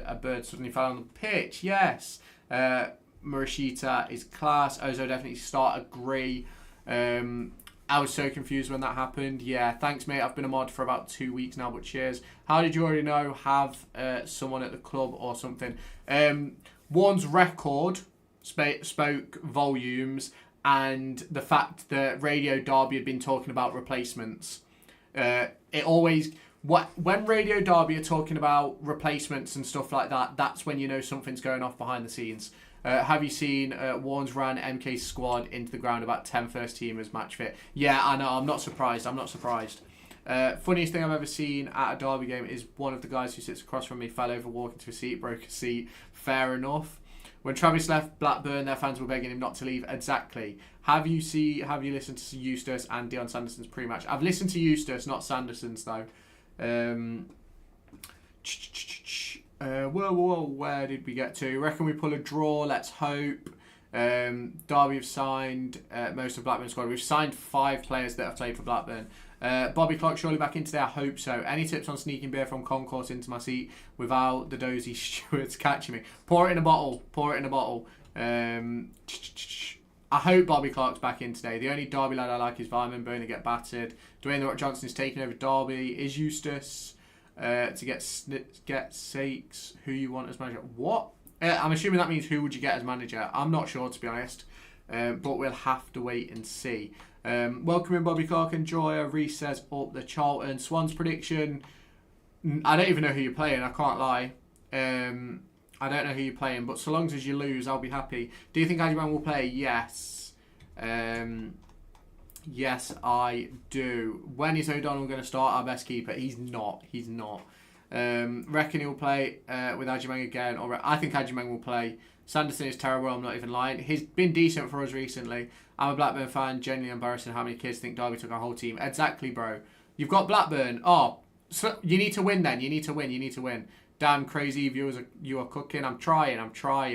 a bird suddenly fell on the pitch. Yes. Murashita is class. Ozo definitely start. Agree. I was so confused when that happened. Yeah, thanks, mate. I've been a mod for about 2 weeks now, but cheers. How did you already know? Have someone at the club or something? One's record spoke volumes, and the fact that Radio Derby had been talking about replacements. It always... When Radio Derby are talking about replacements and stuff like that, that's when you know something's going off behind the scenes. Have you seen Warnes ran MK's squad into the ground about 10 first teamers match fit? Yeah, I know. I'm not surprised. Funniest thing I've ever seen at a Derby game is one of the guys who sits across from me fell over walking to a seat, broke a seat. Fair enough. When Travis left Blackburn, their fans were begging him not to leave. Exactly. Have you listened to Eustace and Dion Sanderson's pre-match? I've listened to Eustace, not Sanderson's though. Where did we get to? Reckon we pull a draw. Let's hope. Derby have signed most of Blackburn's squad. We've signed 5 players that have played for Blackburn. Bobby Clark surely back in today. I hope so. Any tips on sneaking beer from concourse into my seat without the dozy stewards catching me? Pour it in a bottle. I hope Bobby Clark's back in today. The only Derby lad I like is Vyman. Burnley get battered. Dwayne The Rock Johnson is taking over Derby. Is Eustace to get Sakes who you want as manager? What? I'm assuming that means who would you get as manager. I'm not sure, to be honest. But we'll have to wait and see. Welcome in Bobby Clark and Joya. Reese says up the Charlton. Swans prediction. I don't even know who you're playing. I can't lie. I don't know who you're playing, but so long as you lose, I'll be happy. Do you think Adrian will play? Yes. Yes, I do. When is O'Donnell going to start our best keeper? He's not. Reckon he'll play with Ajimang again. I think Ajimang will play. Sanderson is terrible, I'm not even lying. He's been decent for us recently. I'm a Blackburn fan, genuinely embarrassing how many kids think Derby took our whole team. Exactly, bro. You've got Blackburn. Oh, so you need to win then. You need to win. Damn crazy viewers, you are cooking. I'm trying.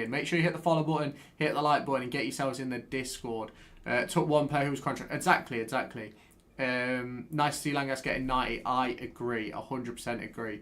Make sure you hit the follow button, hit the like button, and get yourselves in the Discord. Took one player who was contract. Exactly. Nice to see Langas getting 90. I agree. 100% agree.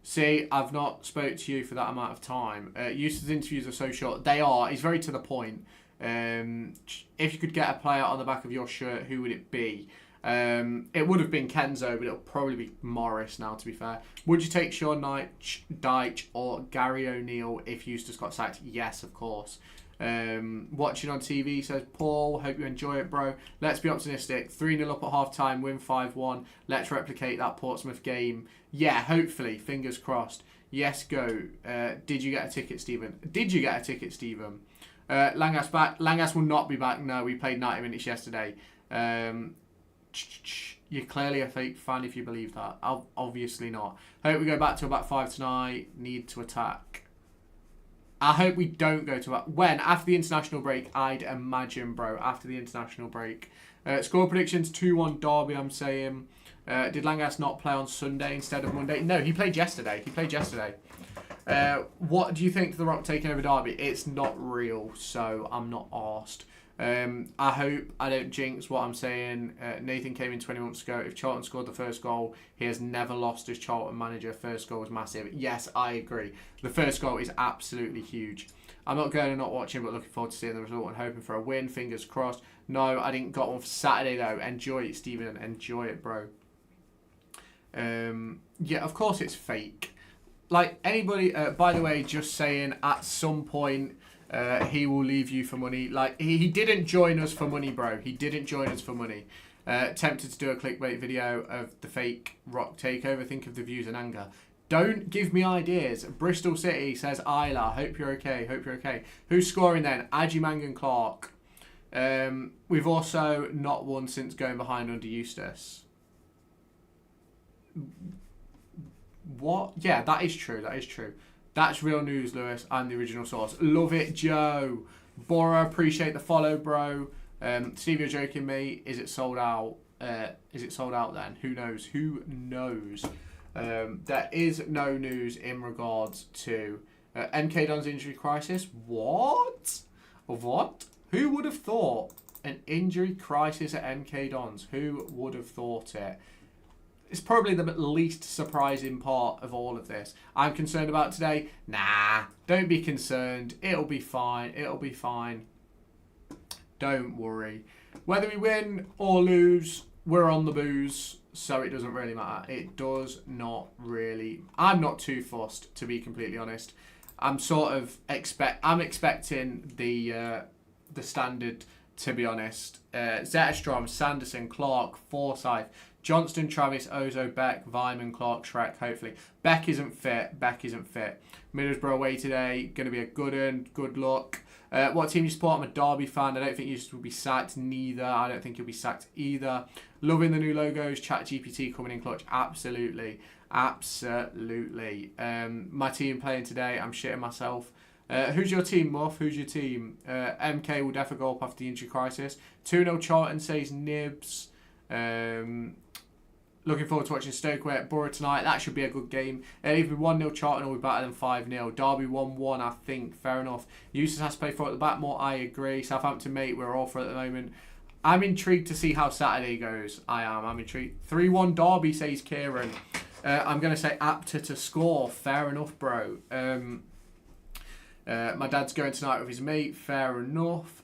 See, I've not spoke to you for that amount of time. Eustace's interviews are so short. They are. He's very to the point. If you could get a player on the back of your shirt, who would it be? It would have been Kenzo, but it'll probably be Morris now, to be fair. Would you take Sean Dyche or Gary O'Neill if Eustace got sacked? Yes, of course. Watching on TV, says Paul. Hope you enjoy it, bro. Let's be optimistic. 3-0 up at half time, win 5-1. Let's replicate that Portsmouth game. Yeah, hopefully. Fingers crossed. Yes, go. Did you get a ticket, Stephen? Langas back. Langas will not be back. No, we played 90 minutes yesterday. You're clearly a fake fan if you believe that. Obviously not. Hope we go back to about 5 tonight. Need to attack. I hope we don't go to when? After the international break, I'd imagine, bro. After the international break. Score predictions, 2-1 Derby, I'm saying. Did Langas not play on Sunday instead of Monday? No, he played yesterday. What do you think of The Rock taking over Derby? It's not real, so I'm not arsed. I hope I don't jinx what I'm saying. Nathan came in 20 months ago. If Charlton scored the first goal, he has never lost as Charlton manager. First goal was massive. Yes, I agree. The first goal is absolutely huge. I'm not going to not watching, but looking forward to seeing the result and hoping for a win. Fingers crossed. No, I didn't got one for Saturday though. Enjoy it, Stephen. Enjoy it, bro. Yeah, of course it's fake. Like anybody. By the way, just saying. At some point. He will leave you for money. Like, he didn't join us for money, bro. He didn't join us for money. Tempted to do a clickbait video of the fake Rock takeover. Think of the views and anger. Don't give me ideas. Bristol City says Isla. Hope you're okay. Who's scoring then? Ajimang and Clark. We've also not won since going behind under Eustace. What? Yeah, that is true. That's real news, Lewis. I'm the original source. Love it, Joe. Bora, appreciate the follow, bro. Steve, you're joking me. Is it sold out? Is it sold out then? Who knows? There is no news in regards to MK Don's injury crisis. What? Who would have thought an injury crisis at MK Don's? Who would have thought it? It's probably the least surprising part of all of this. I'm concerned about today. Nah, don't be concerned. It'll be fine. Don't worry. Whether we win or lose, we're on the booze, so it doesn't really matter. It does not really. I'm not too fussed, to be completely honest. I'm sort of expecting the standard, to be honest. Zetterstrom, Sanderson, Clark, Forsyth, Johnston, Travis, Ozo, Beck, Vyman, Clark, Shrek, hopefully. Beck isn't fit. Middlesbrough away today. Going to be a good one. Good luck. What team do you support? I'm a Derby fan. I don't think Eustace will be sacked. Neither. I don't think he'll be sacked either. Loving the new logos. ChatGPT coming in clutch. Absolutely. My team playing today. I'm shitting myself. Who's your team, Muff? Who's your team? MK will definitely go up after the injury crisis. 2-0 Charlton, says Nibs. Looking forward to watching Stoke at Borough tonight. That should be a good game. It'll either be 1-0 Charlton or we're better than 5-0. Derby 1-1, I think. Fair enough. Eustace has to play for at the back more. I agree. Southampton, mate, we're all for it at the moment. I'm intrigued to see how Saturday goes. I'm intrigued. 3-1 Derby, says Kieran. I'm going to say Apter to score. Fair enough, bro. My dad's going tonight with his mate. Fair enough.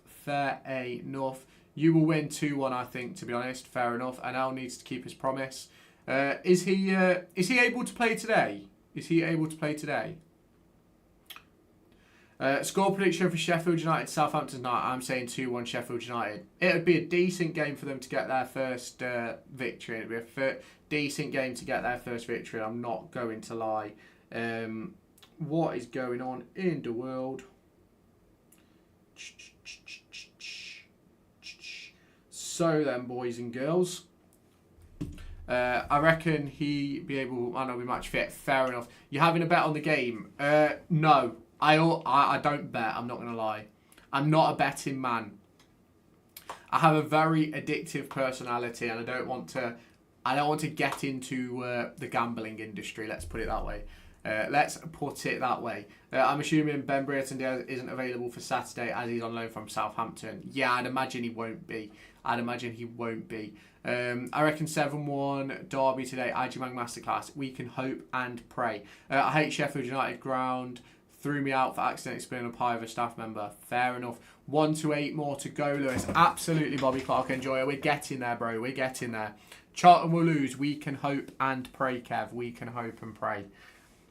You will win 2-1, I think, to be honest. Fair enough. And Al needs to keep his promise. Is he able to play today? Score prediction for Sheffield United, Southampton tonight. I'm saying 2-1 Sheffield United. It would be a decent game for them to get their first victory. It would be a decent game to get their first victory. I'm not going to lie. What is going on in the world? So then, boys and girls, I reckon he be able, might not be match fit. Fair enough. You having a bet on the game? No. I don't bet. I'm not going to lie. I'm not a betting man. I have a very addictive personality, and I don't want to get into the gambling industry. Let's put it that way. I'm assuming Ben Brereton isn't available for Saturday as he's on loan from Southampton. Yeah, I'd imagine he won't be. I reckon 7-1 Derby today. Ajimang Masterclass. We can hope and pray. I hate Sheffield United ground. Threw me out for accidentally spilling a pie of a staff member. Fair enough. 1 to 8 more to go, Lewis. Absolutely, Bobby Clark. Enjoy. We're getting there, bro. We're getting there. Charlton will lose. We can hope and pray, Kev. We can hope and pray.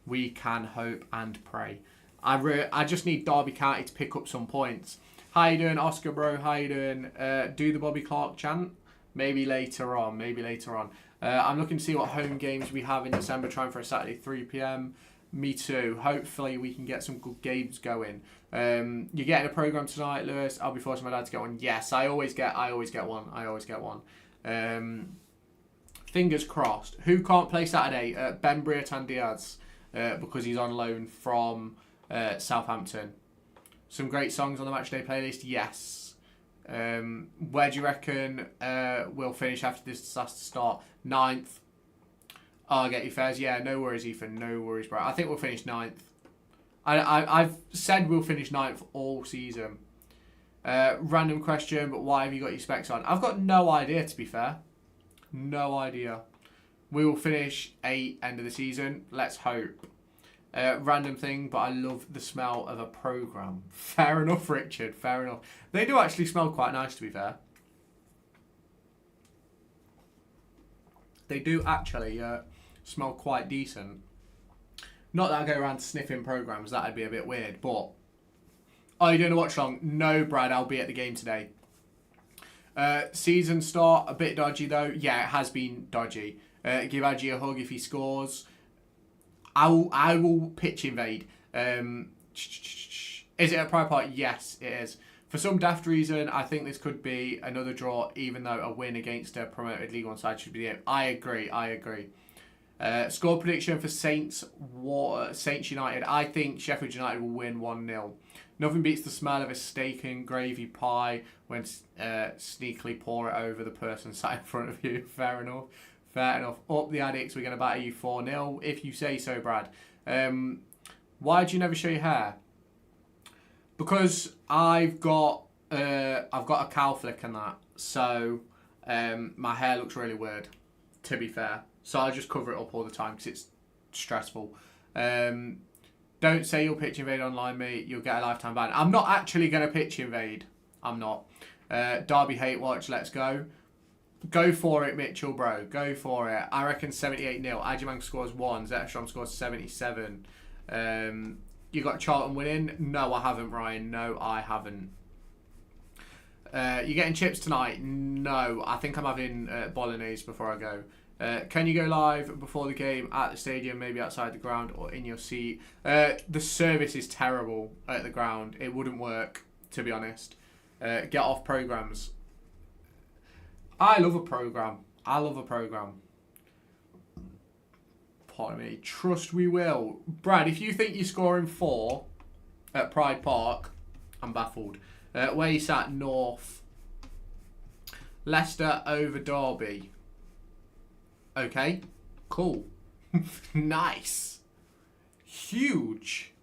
We can hope and pray. I just need Derby County to pick up some points. How you doing, Oscar, bro? How you doing? Do the Bobby Clark chant? Maybe later on. I'm looking to see what home games we have in December. Trying for a Saturday 3 p.m. Me too. Hopefully we can get some good games going. You're getting a programme tonight, Lewis? I'll be forcing my dad to get one. Yes, I always get one. Fingers crossed. Who can't play Saturday? Ben Brereton Diaz, because he's on loan from Southampton. Some great songs on the matchday playlist. Yes. Where do you reckon we'll finish after this disaster start? 9th. I'll get you fares. Yeah, no worries, Ethan. No worries, bro. I think we'll finish 9th. I've said we'll finish 9th all season. Random question, but why have you got your specs on? I've got no idea, to be fair. No idea. We will finish 8 end of the season. Let's hope. Random thing, but I love the smell of a programme. Fair enough, Richard. Fair enough. They do actually smell quite nice, to be fair. They do actually smell quite decent. Not that I go around sniffing programmes. That'd be a bit weird, but... Are you doing a watch along? No, Brad. I'll be at the game today. Season start, a bit dodgy, though. Yeah, it has been dodgy. Give Adji a hug if he scores. I will pitch invade. Is it a Pride Park? Yes, it is. For some daft reason, I think this could be another draw, even though a win against a promoted League One side should be the aim. I agree. Score prediction for Saints United. I think Sheffield United will win 1-0. Nothing beats the smell of a steak and gravy pie when sneakily pour it over the person sat in front of you. Fair enough. Up the Addicts, we're going to batter you 4-0, if you say so, Brad. Why do you never show your hair? Because I've got a cow flick and that, so my hair looks really weird, to be fair. So I just cover it up all the time because it's stressful. Don't say you'll pitch invade online, mate. You'll get a lifetime ban. I'm not actually going to pitch invade. I'm not. Derby hate watch. Let's go. Go for it, Mitchell, bro. Go for it. I reckon 78-0. Ajimang scores 1. Zetterstrom scores 77. You got Charlton winning? No, I haven't, Ryan. No, I haven't. You getting chips tonight? No. I think I'm having bolognese before I go. Can you go live before the game at the stadium, maybe outside the ground or in your seat? The service is terrible at the ground. It wouldn't work, to be honest. Get off programmes. I love a programme. Pardon me. Trust we will. Brad, if you think you're scoring 4 at Pride Park, I'm baffled. Where you sat? North. Leicester over Derby. Okay. Cool. Nice. Huge.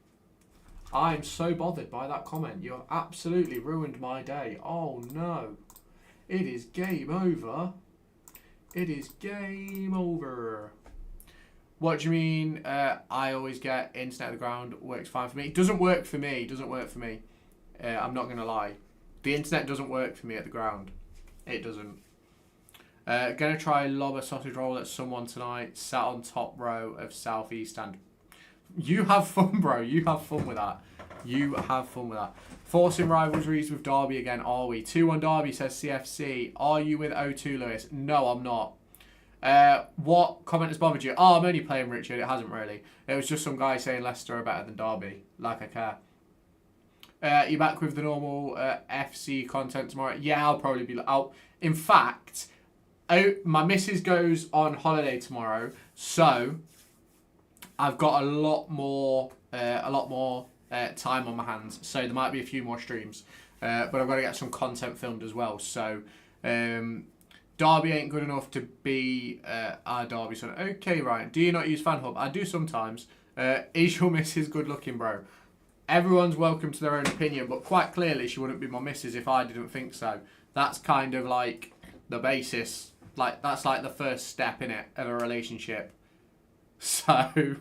I'm so bothered by that comment. You've absolutely ruined my day. Oh no. It is game over. It is game over. What do you mean? I always get internet at the ground. Works fine for me. It doesn't work for me. I'm not going to lie. The internet doesn't work for me at the ground. It doesn't. Going to try lob a sausage roll at someone tonight. Sat on top row of South East Stand. You have fun, bro. You have fun with that. Forcing rivalries with Derby again, are we? 2-1 Derby, says CFC. Are you with O2, Lewis? No, I'm not. What comment has bothered you? Oh, I'm only playing Richard. It hasn't really. It was just some guy saying Leicester are better than Derby. Like I care. You back with the normal FC content tomorrow? Yeah, I'll probably be out. In fact, my missus goes on holiday tomorrow, so I've got a lot more time on my hands. So there might be a few more streams, but I've got to get some content filmed as well. So Derby ain't good enough to be our Derby son. Okay, Ryan. Do you not use FanHub? I do sometimes. Is your missus good looking, bro? Everyone's welcome to their own opinion, but quite clearly she wouldn't be my missus if I didn't think so. That's kind of like the basis. Like, that's like the first step in it of a relationship. So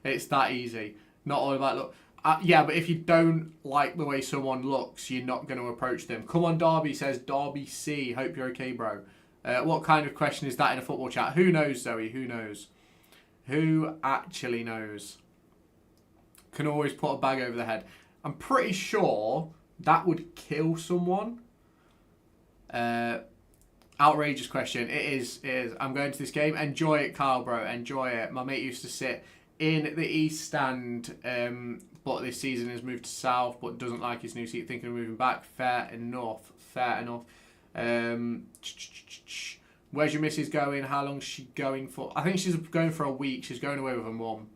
it's that easy. Not all about look. Yeah, but if you don't like the way someone looks, you're not going to approach them. Come on, Derby, says Derby C. Hope you're okay, bro. What kind of question is that in a football chat? Who knows, Zoe? Who knows? Who actually knows? Can always put a bag over the head. I'm pretty sure that would kill someone. Outrageous question. It is. I'm going to this game. Enjoy it, Kyle, bro. Enjoy it. My mate used to sit in the East Stand, but this season has moved to South, but doesn't like his new seat, thinking of moving back. Fair enough. Where's your missus going? How long's she going for? I think she's going for a week. She's going away with her mum.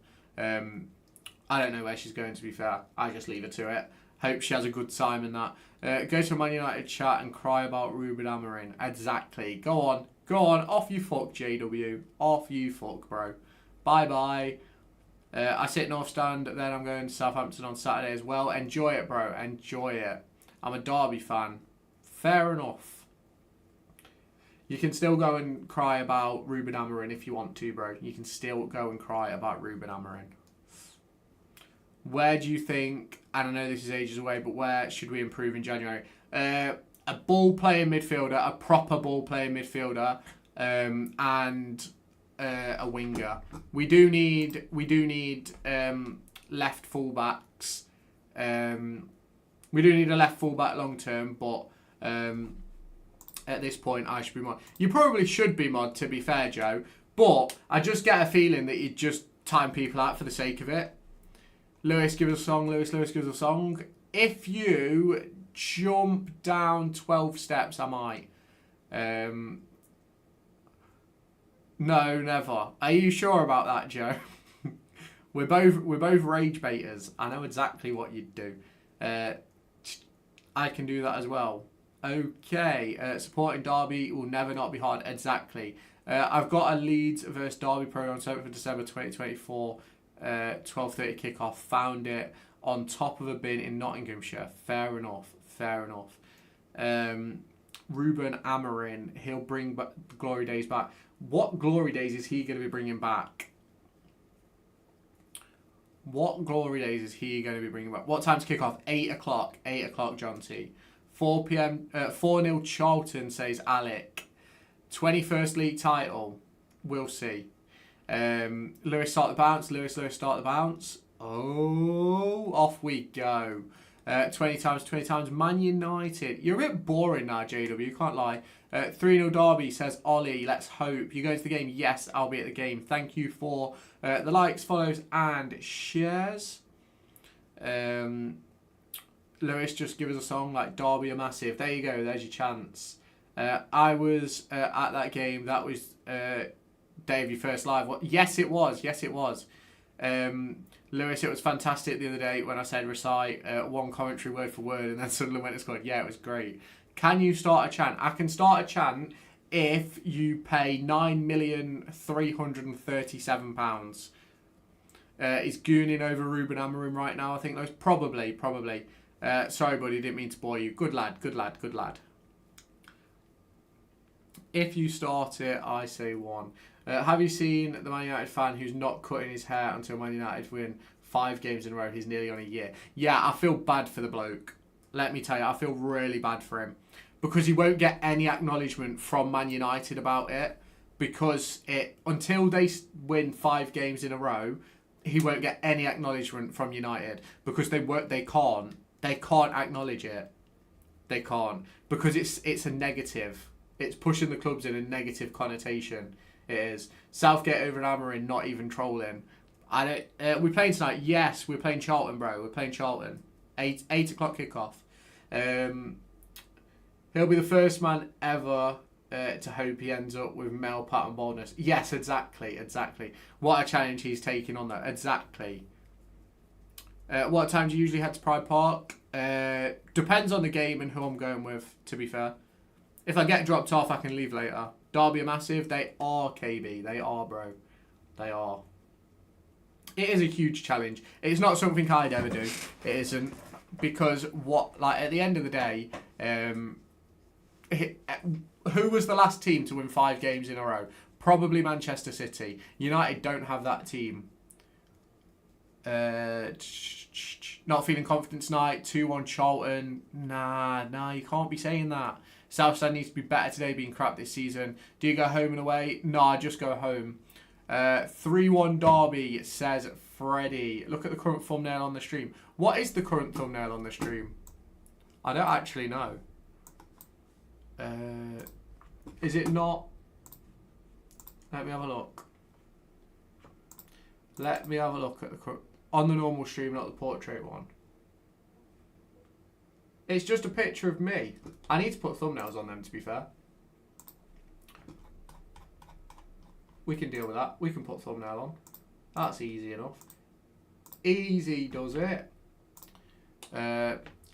I don't know where she's going, to be fair. I just leave her to it. Hope she has a good time in that. Go to a Man United chat and cry about Ruben Amorim. Exactly. Go on. Off you fuck, JW. Off you fuck, bro. Bye-bye. I sit North Stand, then I'm going to Southampton on Saturday as well. Enjoy it, bro. Enjoy it. I'm a Derby fan. Fair enough. You can still go and cry about Ruben Amorim if you want to, bro. You can still go and cry about Ruben Amorim. Where do you think, and I know this is ages away, but where should we improve in January? A ball-playing midfielder, a proper ball-playing midfielder, and a winger. We do need left fullbacks. We do need a left fullback long term, but at this point I should be mod. You probably should be mod, to be fair, Joe. But I just get a feeling that you just time people out for the sake of it. Lewis, give us a song. Lewis, give us a song. If you jump down 12 steps, I might. No, never. Are you sure about that, Joe? We're both rage baiters. I know exactly what you'd do. I can do that as well. Okay. Supporting Derby will never not be hard. Exactly. I've got a Leeds versus Derby program on 7th of December 2024. 12:30 kickoff. Found it on top of a bin in Nottinghamshire. Fair enough. Ruben Amorim, he'll bring back the glory days back. What glory days is he going to be bringing back? What time's kickoff? 8 o'clock. 8 o'clock, John T. 4 p.m. 4-0 Charlton, says Alec. 21st league title. We'll see. Lewis, start the bounce. Lewis, start the bounce. Oh, off we go. 20 times Man United. You're a bit boring now, JW, you can't lie. 3-0 Derby, says Ollie. Let's hope. You going to the game? Yes, I'll be at the game. Thank you for the likes, follows, and shares. Lewis, just give us a song like Derby are massive. There you go. There's your chance. I was at that game. That was day of your first live. Yes, it was. Lewis, it was fantastic the other day when I said recite one commentary word for word and then suddenly went and scored. Yeah, it was great. Can you start a chant? I can start a chant if you pay £9,337. He's gooning over Ruben Amorim right now, I think. Those probably. Sorry, buddy, didn't mean to bore you. Good lad. If you start it, I say 1. Have you seen the Man United fan who's not cutting his hair until Man United win 5 games in a row? He's nearly on a year. Yeah, I feel bad for the bloke. Let me tell you, I feel really bad for him. Because he won't get any acknowledgement from Man United about it. Because until they win 5 games in a row, he won't get any acknowledgement from United. Because they can't acknowledge it. They can't. Because it's a negative. It's pushing the clubs in a negative connotation. It is. Southgate over an Amorim, not even trolling. We're playing tonight. Yes, we're playing Charlton, bro. We're playing Charlton. 8 o'clock kickoff. He'll be the first man ever to hope he ends up with male pattern baldness. Yes, exactly. What a challenge he's taking on that. Exactly. What time do you usually head to Pride Park? Depends on the game and who I'm going with, to be fair. If I get dropped off, I can leave later. Derby are massive. They are, KB. They are, bro. They are. It is a huge challenge. It's not something I'd ever do. It isn't. Because at the end of the day, who was the last team to win 5 games in a row? Probably Manchester City. United don't have that team. Not feeling confident tonight. 2-1 Charlton. Nah, you can't be saying that. Southside needs to be better today, being crap this season. Do you go home and away? Nah, just go home. 3-1 Derby, says Freddie. Look at the current thumbnail on the stream. What is the current thumbnail on the stream? I don't actually know. Is it not? Let me have a look. Let me have a look at the current. On the normal stream, not the portrait one. It's just a picture of me. I need to put thumbnails on them, to be fair. We can deal with that. We can put thumbnail on. That's easy enough. Easy does it.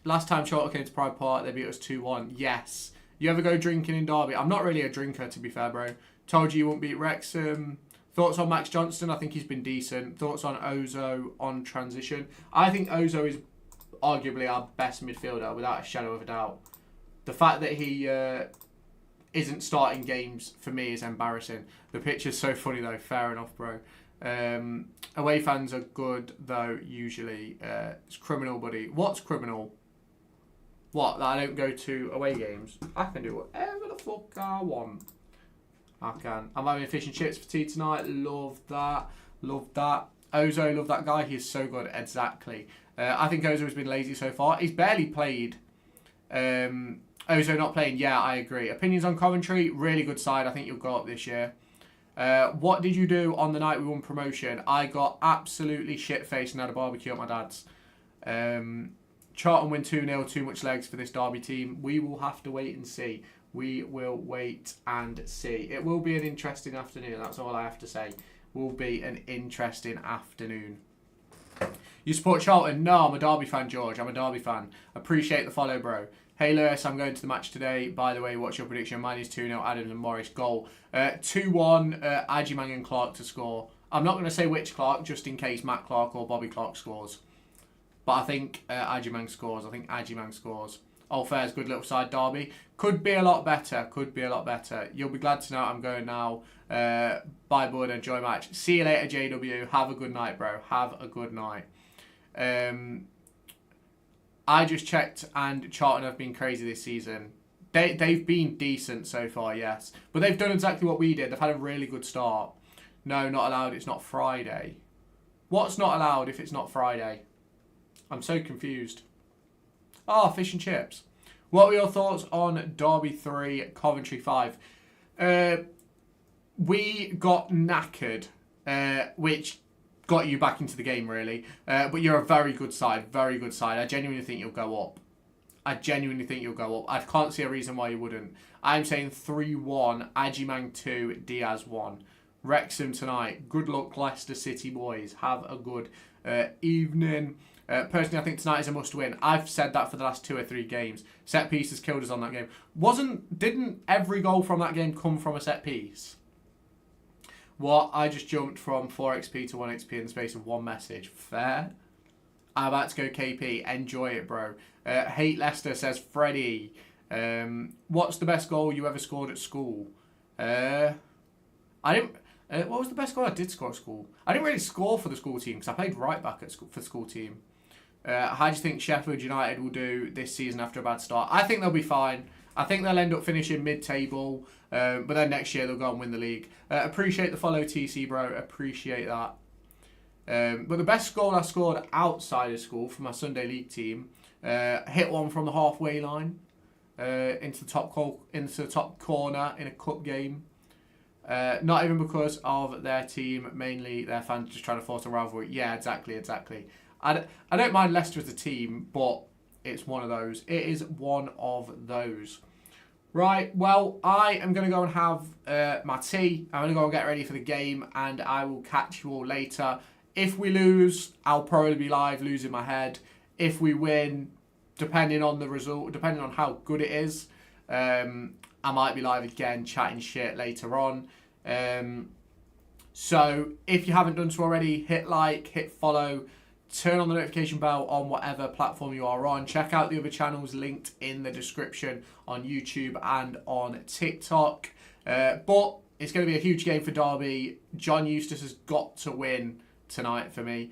Last time Charlton came to Pride Park, they beat us 2-1. Yes. You ever go drinking in Derby? I'm not really a drinker, to be fair, bro. Told you won't beat Wrexham. Thoughts on Max Johnston? I think he's been decent. Thoughts on Ozo on transition? I think Ozo is arguably our best midfielder, without a shadow of a doubt. The fact that he isn't starting games, for me, is embarrassing. The picture's so funny, though. Fair enough, bro. Away fans are good, though, usually. It's criminal, buddy. What's criminal? What? That I don't go to away games? I can do whatever the fuck I want. I can. I'm having fish and chips for tea tonight. Love that. Love that. Ozo, love that guy. He is so good. Exactly. I think Ozo has been lazy so far. He's barely played. Ozo not playing. Yeah, I agree. Opinions on Coventry. Really good side. I think you'll go up this year. What did you do on the night we won promotion? I got absolutely shit-faced and had a barbecue at my dad's. Charlton win 2-0. Too much legs for this Derby team. We will have to wait and see. We will wait and see. It will be an interesting afternoon. That's all I have to say. Will be an interesting afternoon. You support Charlton? No, I'm a Derby fan, George. I'm a Derby fan. Appreciate the follow, bro. Hey, Lewis, I'm going to the match today. By the way, what's your prediction? Mine is 2-0, Adams and Morris. Goal. 2-1, Adjimang and Clark to score. I'm not going to say which Clark, just in case Matt Clark or Bobby Clark scores. But I think Adjimang scores. I think Adjimang scores. All fair's good little side Derby. Could be a lot better. Could be a lot better. You'll be glad to know I'm going now. Bye, bud. Enjoy match. See you later, JW. Have a good night, bro. Have a good night. I just checked and Charlton have been crazy this season. They've been decent so far, yes. But they've done exactly what we did. They've had a really good start. No, not allowed. It's not Friday. What's not allowed if it's not Friday? I'm so confused. Oh, fish and chips. What were your thoughts on Derby 3, Coventry 5? We got knackered, which got you back into the game, really. But you're a very good side, very good side. I genuinely think you'll go up. I genuinely think you'll go up. I can't see a reason why you wouldn't. I'm saying 3-1, Adjimang 2, Diaz 1. Wrexham tonight. Good luck, Leicester City boys. Have a good evening. Personally, I think tonight is a must-win. I've said that for the last 2 or 3 games. Set pieces killed us on that game. Didn't every goal from that game come from a set piece? What? I just jumped from 4 XP to 1 XP in the space of 1 message. Fair. I'm about to go KP. Enjoy it, bro. Hate Leicester, says Freddie. What's the best goal you ever scored at school? I didn't. What was the best goal I did score at school? I didn't really score for the school team because I played right back at school, for the school team. How do you think Sheffield United will do this season after a bad start? I think they'll be fine. I think they'll end up finishing mid-table, but then next year they'll go and win the league. Appreciate the follow, TC, bro. Appreciate that. But the best goal I scored outside of school for my Sunday league team, hit one from the halfway line into the top corner in a cup game. Not even because of their team, mainly their fans just trying to force a rivalry. Yeah, exactly. I don't mind Leicester as a team, but it's one of those. It is one of those. Right, well, I am going to go and have my tea. I'm going to go and get ready for the game, and I will catch you all later. If we lose, I'll probably be live losing my head. If we win, depending on the result, depending on how good it is, I might be live again chatting shit later on. So if you haven't done so already, hit like, hit follow, turn on the notification bell on whatever platform you are on. Check out the other channels linked in the description on YouTube and on TikTok. But it's going to be a huge game for Derby. John Eustace has got to win tonight for me.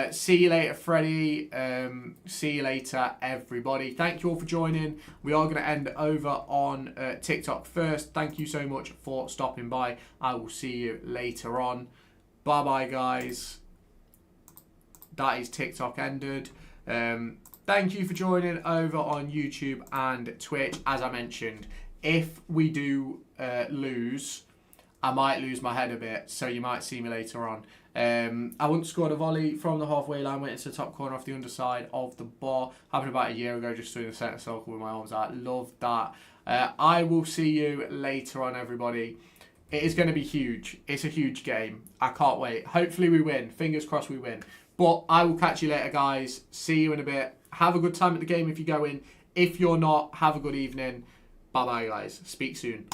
See you later, Freddie. See you later, everybody. Thank you all for joining. We are going to end over on TikTok first. Thank you so much for stopping by. I will see you later on. Bye-bye, guys. That is TikTok ended. Thank you for joining over on YouTube and Twitch. As I mentioned, if we do lose, I might lose my head a bit, so you might see me later on. I once scored a volley from the halfway line, went into the top corner off the underside of the bar. Happened about a year ago, just doing the centre circle with my arms out. Loved that. I will see you later on, everybody. It is going to be huge. It's a huge game. I can't wait. Hopefully we win. Fingers crossed we win. But I will catch you later, guys. See you in a bit. Have a good time at the game if you go in. If you're not, have a good evening. Bye-bye, guys. Speak soon.